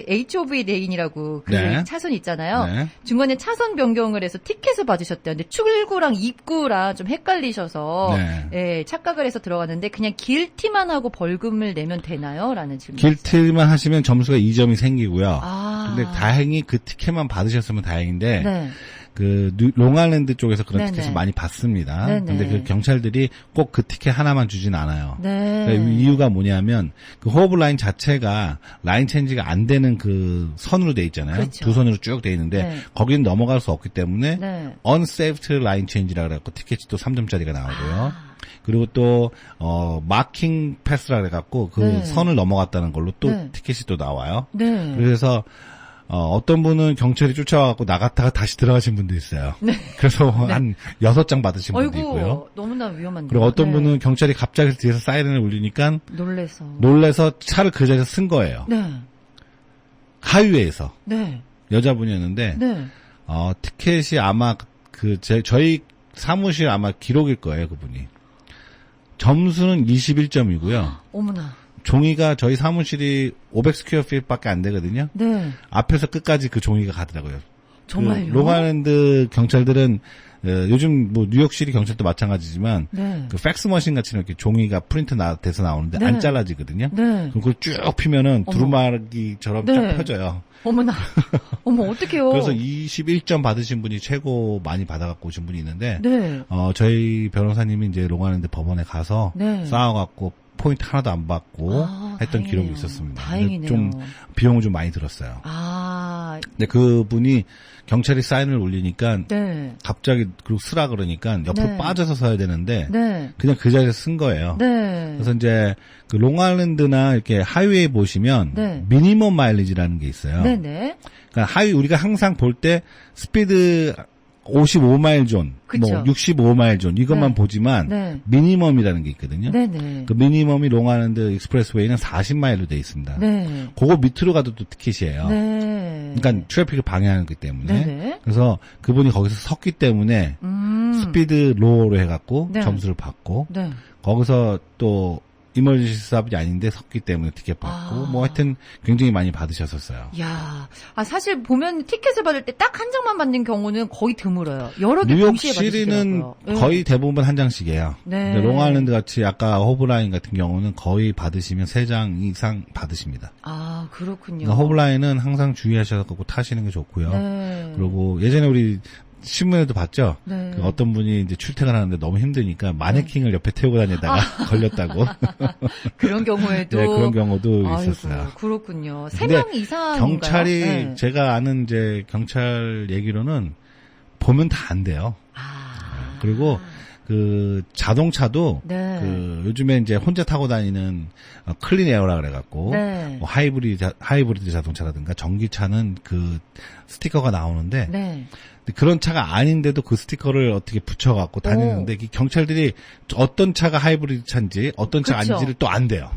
HOV 레인이라고 그 네. 차선 있잖아요. 네. 중간에 차선 변경을 해서 티켓을 받으셨대요. 근데 출구랑 입구랑 좀 헷갈리셔서 네. 예, 착각을 해서 들어갔는데 그냥 길티만 하고 벌금을 내면 되나요? 라는 질문. 길티만 하시면 점수가 2점이 생기고요. 아. 근데 다행히 그 티켓만 받으셨으면 다행인데 네. 롱아일랜드 쪽에서 그런 네네. 티켓을 많이 받습니다. 네네. 근데 그 경찰들이 꼭 그 티켓 하나만 주진 않아요. 네. 그러니까 이유가 뭐냐면 그 호흡 라인 자체가 라인 체인지가 안 되는 그 선으로 돼 있잖아요. 그렇죠. 두 선으로 쭉 돼 있는데 네. 거기는 넘어갈 수 없기 때문에 네. unsafe line change라 그래갖고 티켓이 또 3점짜리가 나오고요. 아. 그리고 또 마킹 패스라 그래갖고 그 네. 선을 넘어갔다는 걸로 또 네. 티켓이 또 나와요. 네. 그래서 어떤 분은 경찰이 쫓아와갖고 나갔다가 다시 들어가신 분도 있어요. 네. 그래서 한 6장 받으신 분도 있고요. 아이고, 너무나 위험한데. 그리고 어떤 분은 경찰이 갑자기 뒤에서 사이렌을 울리니까 놀래서 차를 그 자리에서 쓴 거예요. 네. 하이웨이에서. 네. 여자분이었는데 네. 티켓이 아마 저희 사무실 아마 기록일 거예요, 그분이. 점수는 21점이고요. 어머나. 종이가 저희 사무실이 500스퀘어핏밖에 안 되거든요. 네. 앞에서 끝까지 그 종이가 가더라고요. 정말요? 그 롱아일랜드 경찰들은 요즘 뭐 뉴욕시리 경찰도 마찬가지지만 네. 그 팩스 머신 같이 이렇게 종이가 프린트 돼서 나오는데 네. 안 잘라지거든요. 네. 그럼 그걸 쭉 피면은 어머. 두루마기처럼 네. 쫙 펴져요. 어머나. 어머, 어떡해요. 그래서 21점 받으신 분이 최고 많이 받아갖고 오신 분이 있는데 네. 저희 변호사님이 이제 롱아일랜드 법원에 가서 네. 싸워갖고 포인트 하나도 안 받고 했던 다행이네요. 기록이 있었습니다. 다행이네요. 좀 비용을 좀 많이 들었어요. 아. 근데 그분이 경찰이 사인을 올리니까 네. 갑자기 그리고 쓰라 그러니까 옆으로 네. 빠져서 서야 되는데 네. 그냥 그 자리에서 쓴 거예요. 네. 그래서 이제 그 롱아일랜드나 이렇게 하이웨이 보시면 네. 미니멈 마일리지라는 게 있어요. 네네. 그러니까 우리가 항상 볼 때 스피드 55마일 존, 그쵸. 뭐 65마일 존 이것만 네. 보지만 네. 미니멈이라는 게 있거든요. 네네. 그 미니멈이 롱아일랜드 익스프레스웨이는 40마일로 돼 있습니다. 네. 그거 밑으로 가도 또 티켓이에요. 네. 그러니까 트래픽을 방해하는 거기 때문에. 네네. 그래서 그분이 거기서 섰기 때문에 스피드 로우로 해갖고 네. 점수를 받고 네. 거기서 또 이머전시 스탑이 아닌데 섰기 때문에 티켓 받고 뭐 하여튼 굉장히 많이 받으셨었어요. 야, 사실 보면 티켓을 받을 때 딱 한 장만 받는 경우는 거의 드물어요. 여러 개 뉴욕 동시에 시리는 받으시더라고요. 거의 대부분 한 장씩이에요. 네. 근데 롱아일랜드 같이 아까 호브라인 같은 경우는 거의 받으시면 3장 이상 받으십니다. 아, 그렇군요. 그러니까 호브라인은 항상 주의하셔서 타시는 게 좋고요. 네. 그리고 예전에 우리 신문에도 봤죠. 네. 그 어떤 분이 이제 출퇴근하는데 너무 힘드니까 마네킹을 옆에 태우고 다니다가 걸렸다고. 그런 경우에도 네, 그런 경우도 아이고, 있었어요. 그렇군요. 근데 3명 이상 경찰이 네. 제가 아는 이제 경찰 얘기로는 보면 다 안 돼요. 아. 그리고 그 자동차도 네. 그 요즘에 이제 혼자 타고 다니는 클린 에어라 그래갖고 네. 뭐 하이브리드 자동차라든가 전기차는 그 스티커가 나오는데 네. 근데 그런 차가 아닌데도 그 스티커를 어떻게 붙여갖고 다니는데 이 경찰들이 어떤 차가 하이브리드 차인지 어떤 차가 그쵸. 아닌지를 또 안 돼요.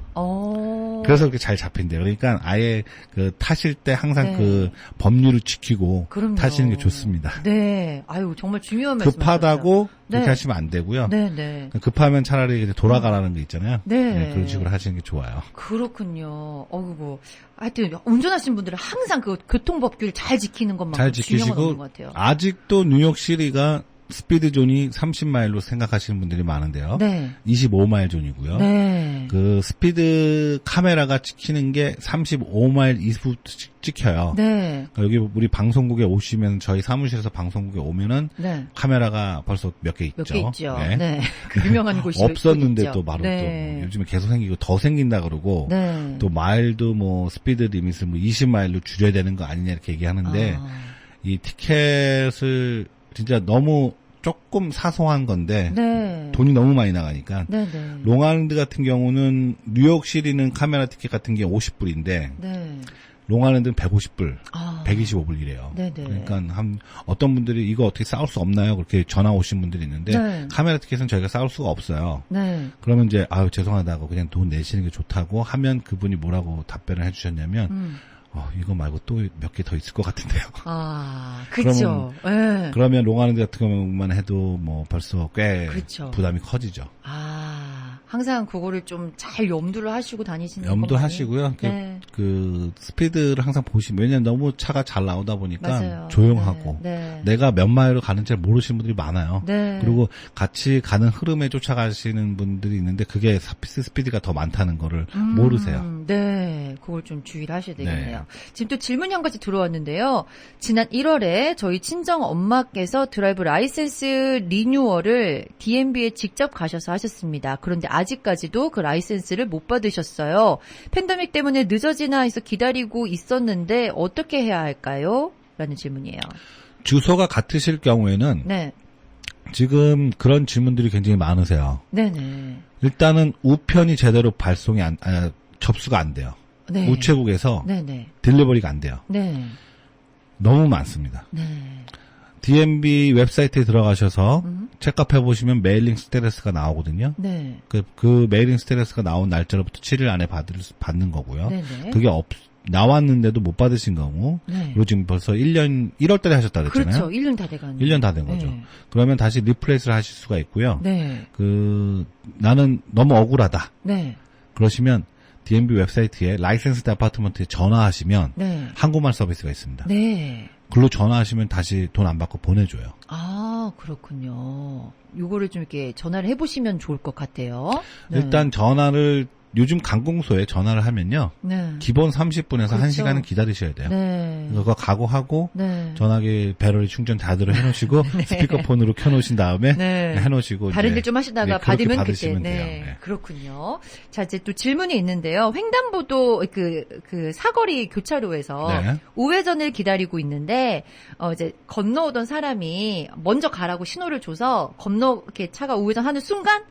그래서 그렇게 잘 잡힌대요. 그러니까 아예 그 타실 때 항상 네. 그 법률을 지키고 그럼요. 타시는 게 좋습니다. 네. 아유, 정말 중요한 말씀. 급하다고 그렇게 네. 하시면 안 되고요. 네, 네. 급하면 차라리 이제 돌아가라는 게 있잖아요. 네. 그런 식으로 하시는 게 좋아요. 그렇군요. 어이구. 하여튼 운전하시는 분들은 항상 그 교통법규를 잘 지키는 것만큼 잘 중요한 건 없는 지키시고 것 같아요. 아직도 뉴욕시리가 스피드 존이 30마일로 생각하시는 분들이 많은데요. 네. 25마일 존이고요. 네. 그 스피드 카메라가 찍히는 게 35마일 이후부터 찍혀요. 네. 그러니까 여기 우리 방송국에 오시면 저희 사무실에서 방송국에 오면은 네. 카메라가 벌써 몇 개 있죠. 몇 개 있죠. 네. 네. 그 유명한 곳이 없었는데 있죠. 또 바로 네. 또 뭐 요즘에 계속 생기고 더 생긴다 그러고 네. 또 마일도 뭐 스피드 리밋을 뭐 20마일로 줄여야 되는 거 아니냐 이렇게 얘기하는데 이 티켓을 진짜 너무 조금 사소한 건데 네. 돈이 너무 많이 나가니까 네, 네. 롱아일랜드 같은 경우는 뉴욕시리는 카메라 티켓 같은 게 50불인데 네. 롱아일랜드는 150불, 아. 125불이래요. 네네. 그러니까 어떤 분들이 이거 어떻게 싸울 수 없나요? 그렇게 전화 오신 분들이 있는데 네. 카메라 티켓은 저희가 싸울 수가 없어요. 네. 그러면 이제 아유 죄송하다고 그냥 돈 내시는 게 좋다고 하면 그분이 뭐라고 답변을 해주셨냐면 이거 말고 또 몇 개 더 있을 것 같은데요. 아, 그렇죠. 네. 그러면 롱아일랜드 같은 경우만 해도 뭐 벌써 꽤 그렇죠. 부담이 커지죠. 아, 항상 그거를 좀 잘 염두를 하시고 다니시는 염두하시고요. 네. 그 스피드를 항상 보시면 왜냐면 너무 차가 잘 나오다 보니까 맞아요. 조용하고 네. 내가 몇 마일을 가는지 잘 모르시는 분들이 많아요. 네. 그리고 같이 가는 흐름에 쫓아가시는 분들이 있는데 그게 스피드가 더 많다는 거를 모르세요. 네, 그걸 좀 주의를 하셔야 되겠네요. 지금 또 질문이 한 가지 들어왔는데요. 지난 1월에 저희 친정 엄마께서 드라이브 라이센스 리뉴얼을 DMV에 직접 가셔서 하셨습니다. 그런데 아직까지도 그 라이센스를 못 받으셨어요. 팬데믹 때문에 늦어지나 해서 기다리고 있었는데 어떻게 해야 할까요? 라는 질문이에요. 주소가 같으실 경우에는 네. 지금 그런 질문들이 굉장히 많으세요. 네네. 일단은 우편이 제대로 접수가 안 돼요. 네. 우체국에서 네네. 딜리버리가 안 돼요. 네. 너무 많습니다. 네. DMV 웹사이트에 들어가셔서 체크해 보시면 메일링 스테러스가 나오거든요. 네. 그 메일링 스테러스가 나온 날짜로부터 7일 안에 받는 거고요. 네네. 그게 나왔는데도 못 받으신 경우, 네. 그리고 지금 벌써 1월 달에 하셨다 그랬잖아요. 그렇죠. 1년 다 돼가는. 1년 다 된 거죠. 네. 그러면 다시 리플레이스를 하실 수가 있고요. 네. 나는 너무 억울하다. 네. 그러시면 DMV 웹사이트에 라이센스 디파트먼트에 전화하시면 네. 한국말 서비스가 있습니다. 네. 글로 전화하시면 다시 돈 안 받고 보내줘요. 아, 그렇군요. 요거를 좀 이렇게 전화를 해보시면 좋을 것 같아요. 네. 일단 요즘 관공서에 전화를 하면요. 네. 기본 30분에서 그렇죠. 1시간은 기다리셔야 돼요. 네. 그거 각오하고 네. 전화기 배터리 충전 다들 해놓으시고 스피커폰으로 켜놓으신 다음에 네. 해놓으시고 다른 이제 일 좀 하시다가 그렇게 받으면 그때. 받으시면 네. 돼요. 네. 그렇군요. 자, 이제 또 질문이 있는데요. 횡단보도 그 사거리 교차로에서 네. 우회전을 기다리고 있는데 이제 건너오던 사람이 먼저 가라고 신호를 줘서 이렇게 차가 우회전하는 순간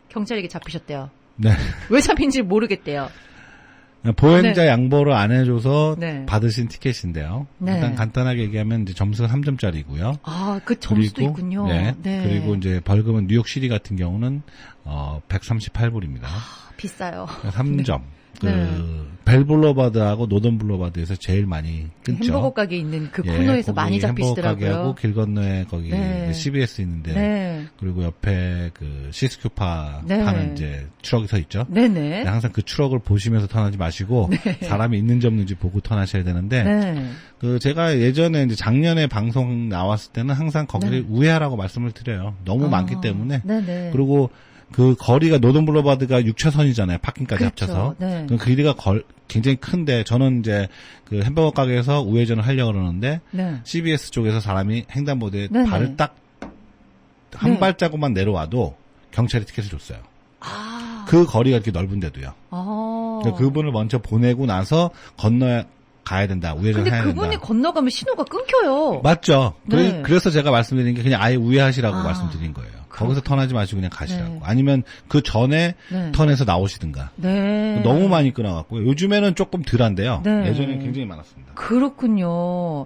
경찰에게 잡히셨대요. 네. 왜 잡힌지 모르겠대요. 보행자 네. 양보를 안 해줘서 네. 받으신 티켓인데요. 네. 일단 간단하게 얘기하면 이제 점수가 3점짜리고요. 아, 그 점수도 그리고, 있군요. 네. 네. 그리고 이제 벌금은 뉴욕시리 같은 경우는 138불입니다. 비싸요. 3점. 네. 벨블러바드하고 노던 블러바드에서 제일 많이 끊죠. 햄버거 가게 있는 그 예, 코너에서 거기 많이 햄버거 잡히시더라고요. 가게하고 길 건너에 거기 네. CBS 있는데 네. 그리고 옆에 그 시스큐파 네. 파는 이제 트럭이 서 있죠. 네네. 항상 그 트럭을 보시면서 턴하지 마시고 사람이 있는지 없는지 보고 턴하셔야 되는데 네. 제가 예전에 이제 작년에 방송 나왔을 때는 항상 거기를 네. 우회하라고 말씀을 드려요. 너무 많기 때문에. 네네. 그리고 그 거리가 노던 블러바드가 6차선이잖아요. 파킹까지 그렇죠. 합쳐서. 네. 그 길이가 굉장히 큰데 저는 이제 그 햄버거 가게에서 우회전을 하려고 그러는데 네. CBS 쪽에서 사람이 횡단보도에 네네. 발을 딱 한 네. 발자국만 내려와도 경찰이 티켓을 줬어요. 아. 그 거리가 이렇게 넓은데도요. 아. 그러니까 그분을 먼저 보내고 나서 가야 된다. 우회전 근데 해야 그분이 된다. 건너가면 신호가 끊겨요. 맞죠. 네. 그래서 제가 말씀드린 게 그냥 아예 우회하시라고 아, 말씀드린 거예요. 거기서 턴하지 마시고 그냥 가시라고. 네. 아니면 그 전에 네. 턴에서 나오시든가. 네. 너무 많이 끊어갖고요. 요즘에는 조금 덜한데요. 네. 예전에는 굉장히 많았습니다. 그렇군요.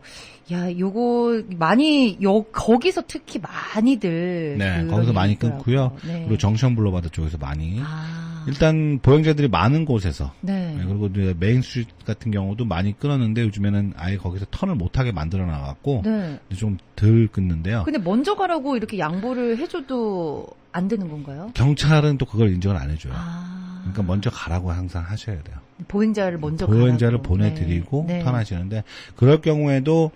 야, 요거 많이 거기서 특히 많이들 네, 그런 거기서 많이 일이 있더라고요. 끊고요. 네. 그리고 정션 블루바드 쪽에서 많이. 아. 일단 보행자들이 많은 곳에서 네. 그리고 이제 메인 스트리트 같은 경우도 많이 끊었는데 요즘에는 아예 거기서 턴을 못하게 만들어 놔갖고 네. 좀 덜 끊는데요. 근데 먼저 가라고 이렇게 양보를 해줘도 안 되는 건가요? 경찰은 또 그걸 인정을 안 해줘요. 아. 그러니까 먼저 가라고 항상 하셔야 돼요. 보행자를 먼저 보행자를 가라고. 보내드리고 네. 네. 턴하시는데 그럴 경우에도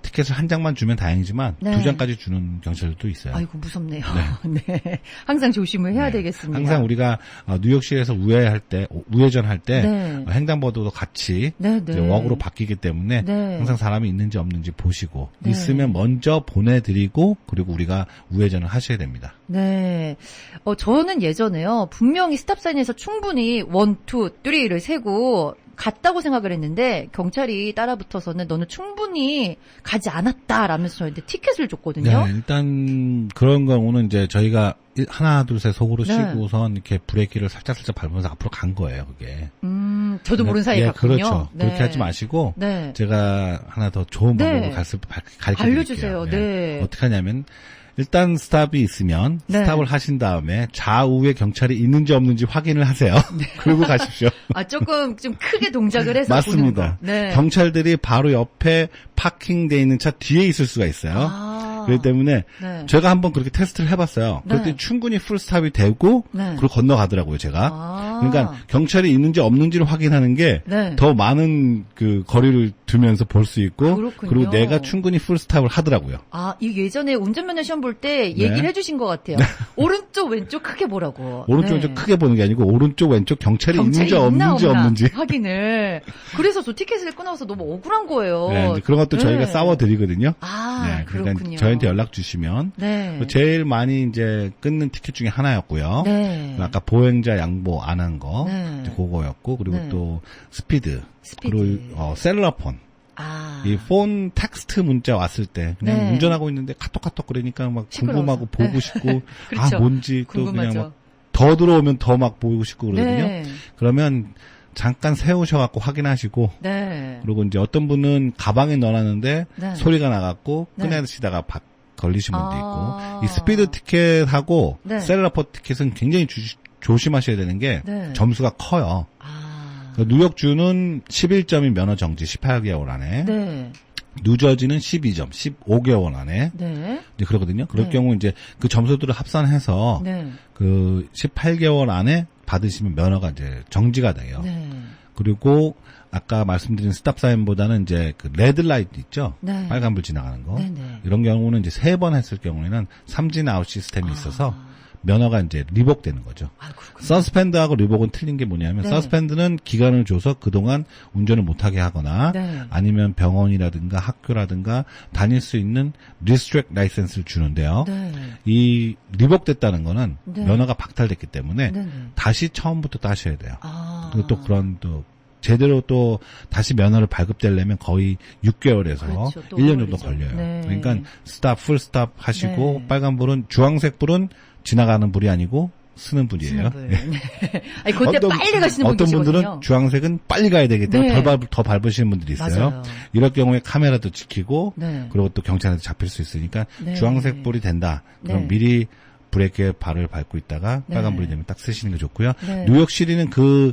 티켓을 한 장만 주면 다행이지만 네. 2장까지 주는 경찰들도 있어요. 아이고 무섭네요. 네. 항상 조심을 해야 네. 되겠습니다. 항상 우리가 뉴욕시에서 우회전 할 때 네. 횡단보도도 같이 네, 이제 네. 웍으로 바뀌기 때문에 네. 항상 사람이 있는지 없는지 보시고 네. 있으면 먼저 보내드리고 그리고 우리가 우회전을 하셔야 됩니다. 네. 저는 예전에요. 분명히 스탑사인에서 충분히 1, 2, 3를 세고 갔다고 생각을 했는데 경찰이 따라붙어서는 너는 충분히 가지 않았다라면서 저한테 티켓을 줬거든요. 네, 일단 그런 경우는 이제 저희가 하나 둘 셋 속으로 네. 쉬고선 이렇게 브레이크를 살짝 밟으면서 앞으로 간 거예요, 그게. 저도 모르는 사이에 갔군요. 그렇죠. 네. 그렇게 하지 마시고 네. 제가 하나 더 좋은 네. 방법을 가르쳐 알려주세요. 드릴게요. 네. 어떻게 하냐면 일단 스탑이 있으면 네. 스탑을 하신 다음에 좌우에 경찰이 있는지 없는지 확인을 하세요. 그리고 가십시오. 조금 좀 크게 동작을 해서 맞습니다. 보는 거. 네. 경찰들이 바로 옆에 파킹돼 있는 차 뒤에 있을 수가 있어요. 아. 그렇기 때문에 네. 제가 한번 그렇게 테스트를 해봤어요. 네. 그랬더니 충분히 풀스탑이 되고 네. 그걸 건너가더라고요, 제가. 아. 그러니까 경찰이 있는지 없는지를 확인하는 게 네. 더 많은 그 거리를 두면서 볼 수 있고 그렇군요. 그리고 내가 충분히 풀스탑을 하더라고요. 이 예전에 운전면허 시험 볼 때 네. 얘기를 해주신 것 같아요. 오른쪽 왼쪽 크게 보라고. 오른쪽 네. 왼쪽 크게 보는 게 아니고 오른쪽 왼쪽 경찰이 있는지 있나 없는지 없나 없는지. 확인을. 그래서 저 티켓을 끊어서 너무 억울한 거예요. 네, 이제 그런 것도 네. 저희가 싸워드리거든요. 네, 그렇군요. 그러니까 저희한테 연락 주시면 네. 제일 많이 이제 끊는 티켓 중에 하나였고요. 네. 아까 보행자 양보 안 한 거, 네. 이제 그거였고 그리고 네. 또 스피드, 스피드. 그리고 셀러폰. 아. 이 폰 텍스트 문자 왔을 때 그냥 네. 운전하고 있는데 카톡 그러니까 막 시끄러워서. 궁금하고 보고 싶고 그렇죠. 뭔지 또 궁금하죠. 그냥 막 더 들어오면 더 막 보고 싶고 그러거든요. 네. 그러면 잠깐 세우셔갖고 확인하시고 네. 그리고 이제 어떤 분은 가방에 넣어놨는데 네. 소리가 나갖고 네. 꺼내시다가 걸리신 분도 아. 있고 이 스피드 티켓하고 네. 셀러폰 티켓은 굉장히 조심하셔야 되는 게 네. 점수가 커요. 아. 뉴욕주는 11점이 면허 정지 18개월 안에 네. 뉴저지는 12점 15개월 안에 네. 이제 그러거든요. 그럴 네. 경우 이제 그 점수들을 합산해서 네. 그 18개월 안에 받으시면 면허가 이제 정지가 돼요. 네. 그리고 아까 말씀드린 스탑 사인보다는 이제 그 레드 라이트 있죠. 네. 빨간불 지나가는 거. 네, 네. 이런 경우는 이제 3번 했을 경우에는 삼진 아웃 시스템이 있어서 아. 면허가 이제 리복되는 거죠. 그렇군요. 서스펜드하고 리복은 틀린 게 뭐냐면 네. 서스펜드는 기간을 줘서 그동안 운전을 못하게 하거나 네. 아니면 병원이라든가 학교라든가 다닐 수 있는 리스트렉 라이센스를 주는데요. 네. 이 리복됐다는 거는 네. 면허가 박탈됐기 때문에 네. 네. 다시 처음부터 따셔야 돼요. 아. 그리고 또 그런 또 제대로 또 다시 면허를 발급되려면 거의 6개월에서 그렇죠. 또 1년 정도 걸리죠. 걸려요. 네. 그러니까 풀 스탑 하시고 네. 빨간불은 주황색 불은 지나가는 불이 아니고 쓰는 불이에요. 스냅을. 네. 아니, 그때 빨리 가시는 분 어떤 계시거든요. 분들은 주황색은 빨리 가야 되기 때문에 네. 더 밟으시는 분들이 있어요. 맞아요. 이럴 경우에 카메라도 지키고 네. 그리고 또 경찰한테 잡힐 수 있으니까 네. 주황색 불이 된다. 그럼 네. 미리 브레이크에 발을 밟고 있다가 네. 빨간불이 되면 딱 쓰시는 게 좋고요. 네. 뉴욕시리는 그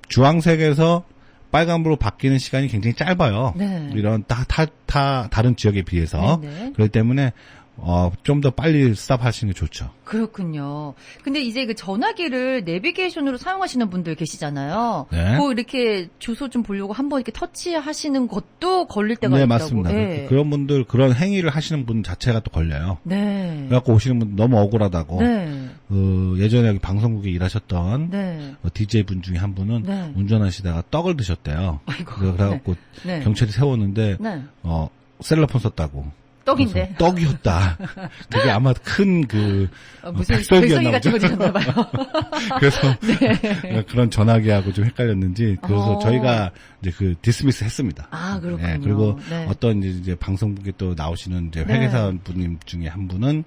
주황색에서 빨간불로 바뀌는 시간이 굉장히 짧아요. 네. 이런 다른 지역에 비해서. 네, 네. 그렇기 때문에 좀 더 빨리 스탑하시는 게 좋죠. 그렇군요. 근데 이제 그 전화기를 내비게이션으로 사용하시는 분들 계시잖아요. 네. 뭐 이렇게 주소 좀 보려고 한번 이렇게 터치하시는 것도 걸릴 때가 네, 있다고. 맞습니다. 네. 그런 분들, 그런 행위를 하시는 분 자체가 또 걸려요. 네. 그래갖고 오시는 분 너무 억울하다고. 네. 예전에 여기 방송국에 일하셨던 네. DJ 분 중에 한 분은 네. 운전하시다가 떡을 드셨대요. 아이고. 그래갖고 네. 경찰이 세웠는데 네. 셀러폰 썼다고. 떡인데. 그래서 떡이었다. 그게 아마 큰 무슨 백설기였나 백설기 같은 거 보죠. 드셨나 봐요. 그래서 네. 그런 전화기하고 좀 헷갈렸는지 그래서 어. 저희가 이제 디스미스 했습니다. 아, 그렇군요. 네, 그리고 네. 어떤 이제 방송국에 또 나오시는 이제 네. 회계사원 분님 중에 한 분은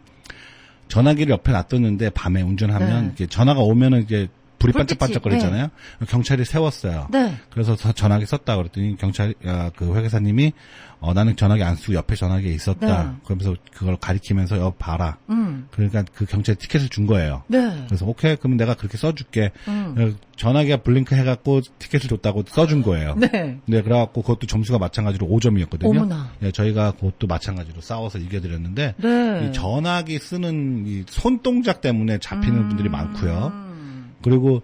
전화기를 옆에 놔뒀는데 밤에 운전하면 네. 이렇게 전화가 오면은 이제 불이 불빛이, 반짝반짝거리잖아요. 경찰이 세웠어요. 네. 그래서 전화기 썼다 그랬더니 그 회계사님이 나는 전화기 안 쓰고 옆에 전화기에 있었다. 네. 그러면서 그걸 가리키면서 봐라. 그러니까 그 경찰이 티켓을 준 거예요. 네. 그래서 오케이 그러면 내가 그렇게 써줄게. 전화기가 블링크 해갖고 티켓을 줬다고 써준 거예요. 네. 네, 그래갖고 그것도 점수가 마찬가지로 5점이었거든요. 어머나. 예, 저희가 그것도 마찬가지로 싸워서 이겨드렸는데 네. 이 전화기 쓰는 이 손동작 때문에 잡히는 분들이 많고요. 그리고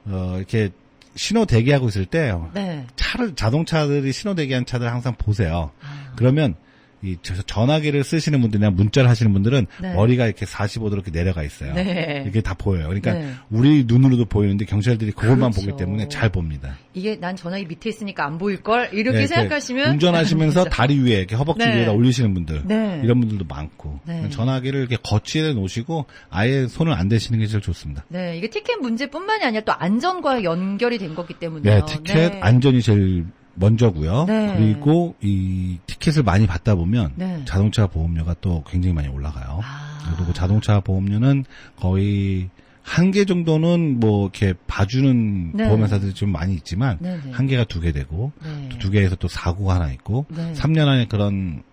이렇게 신호 대기하고 있을 때 네. 자동차들이 신호 대기한 차들 항상 보세요. 아. 그러면 이 전화기를 쓰시는 분들이나 문자를 하시는 분들은 네. 머리가 이렇게 45도로 이렇게 내려가 있어요. 네. 이게 다 보여요. 그러니까 네. 우리 눈으로도 보이는데 경찰들이 그것만 그렇죠. 보기 때문에 잘 봅니다. 이게 난 전화기 밑에 있으니까 안 보일 걸 이렇게 네, 생각하시면 운전하시면서 진짜. 다리 위에 이렇게 허벅지 네. 위에다 올리시는 분들 네. 이런 분들도 많고 네. 전화기를 이렇게 거치해 놓으시고 아예 손을 안 대시는 게 제일 좋습니다. 네, 이게 티켓 문제뿐만이 아니라 또 안전과 연결이 된 거기 때문에 네, 티켓 네. 안전이 제일 먼저고요. 네. 그리고 이 티켓을 많이 받다 보면 네. 자동차 보험료가 또 굉장히 많이 올라가요. 아. 그리고 자동차 보험료는 거의 한 개 정도는 뭐 이렇게 봐주는 네. 보험회사들이 좀 많이 있지만 네, 네. 한 개가 2개 되고 네. 또 2개에서 또 사고가 하나 있고 네. 3년 안에 그런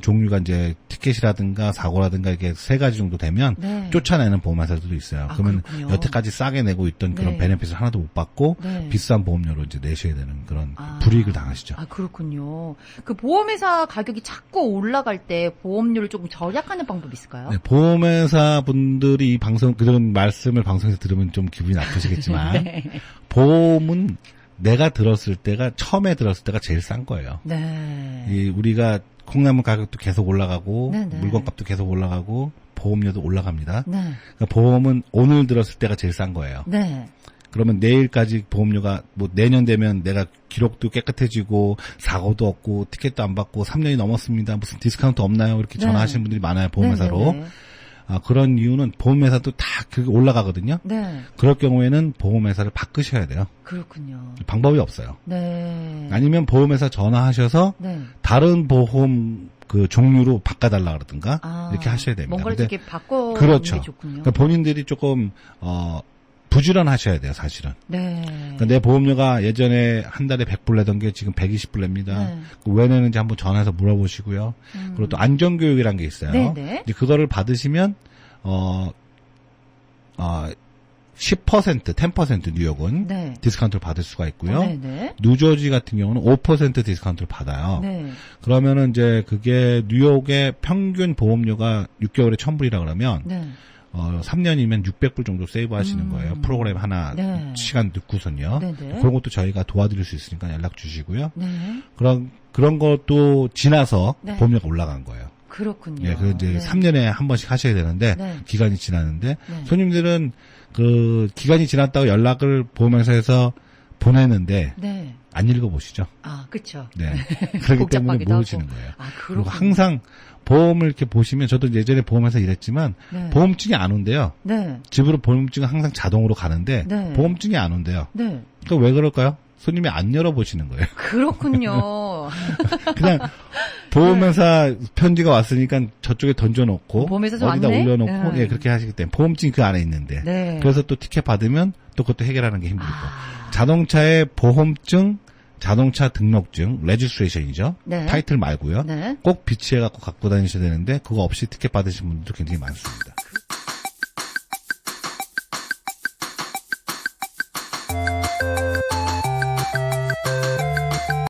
종류가 이제 티켓이라든가 사고라든가 이게 3가지 정도 되면 네. 쫓아내는 보험회사들도 있어요. 아, 그러면 그렇군요. 여태까지 싸게 내고 있던 그런 네. 베네핏을 하나도 못 받고 네. 비싼 보험료로 이제 내셔야 되는 그런 아. 불이익을 당하시죠. 아, 그렇군요. 그 보험회사 가격이 자꾸 올라갈 때 보험료를 조금 절약하는 방법이 있을까요? 네, 보험회사 분들이 이 그런 말씀을 방송에서 들으면 좀 기분이 나쁘시겠지만 네. 보험은 내가 처음에 들었을 때가 제일 싼 거예요. 네. 우리가 콩나물 가격도 계속 올라가고 네네. 물건값도 계속 올라가고 보험료도 올라갑니다. 네. 그러니까 보험은 오늘 들었을 때가 제일 싼 거예요. 네. 그러면 내일까지 보험료가 뭐 내년 되면 내가 기록도 깨끗해지고 사고도 없고 티켓도 안 받고 3년이 넘었습니다. 무슨 디스카운트 없나요? 이렇게 네. 전화하시는 분들이 많아요. 보험회사로. 네. 그런 이유는 보험회사도 다 그게 올라가거든요. 네. 그럴 경우에는 보험회사를 바꾸셔야 돼요. 그렇군요. 방법이 없어요. 네. 아니면 보험회사 전화하셔서 네. 다른 보험 그 종류로 바꿔달라 그러든가 아, 이렇게 하셔야 됩니다. 뭔가를 근데 이렇게 바꿔 그렇죠. 게 좋군요. 그러니까 본인들이 조금 부지런하셔야 돼요, 사실은. 네. 그러니까 내 보험료가 예전에 한 달에 100불 내던 게 지금 120불 냅니다. 네. 왜 내는지 한번 전화해서 물어보시고요. 그리고 또 안전교육이라는 게 있어요. 네네. 이제 그거를 받으시면 10%, 10% 뉴욕은 네. 디스카운트를 받을 수가 있고요. 네네. 뉴저지 같은 경우는 5% 디스카운트를 받아요. 네. 그러면은 이제 그게 뉴욕의 평균 보험료가 6개월에 1,000불이라 그러면 네. 3년이면 600불 정도 세이브 하시는 거예요. 프로그램 하나 네. 시간 듣고선요. 네네. 그런 것도 저희가 도와드릴 수 있으니까 연락 주시고요. 네. 그런 것도 지나서 네. 보험료가 올라간 거예요. 그렇군요. 예, 그 이제 네. 3년에 한 번씩 하셔야 되는데 네. 기간이 지났는데 네. 손님들은 그 기간이 지났다고 연락을 보험회사에서 보내는데 네. 안 읽어보시죠. 아, 그렇죠. 네. 그렇기 때문에 복잡하기도 모르시는 하고. 거예요. 아, 그리고 그렇군요. 항상 보험을 이렇게 보시면 저도 예전에 보험회사 일했지만 네. 보험증이 안 온대요. 네. 집으로 보험증은 항상 자동으로 가는데 네. 보험증이 안 온대요. 네. 그러니까 왜 그럴까요? 손님이 안 열어보시는 거예요. 그렇군요. 그냥 보험회사 편지가 왔으니까 저쪽에 던져놓고 보험회사에서 어디다 왔네? 올려놓고 네. 예, 그렇게 하시기 때문에 보험증이 그 안에 있는데 네. 그래서 또 티켓 받으면 또 그것도 해결하는 게 힘들고 아. 자동차의 보험증, 자동차 등록증, 레지스트레이션이죠. 네. 타이틀 말고요. 네. 꼭 비치해갖고 갖고 다니셔야 되는데 그거 없이 티켓 받으신 분들도 굉장히 많습니다.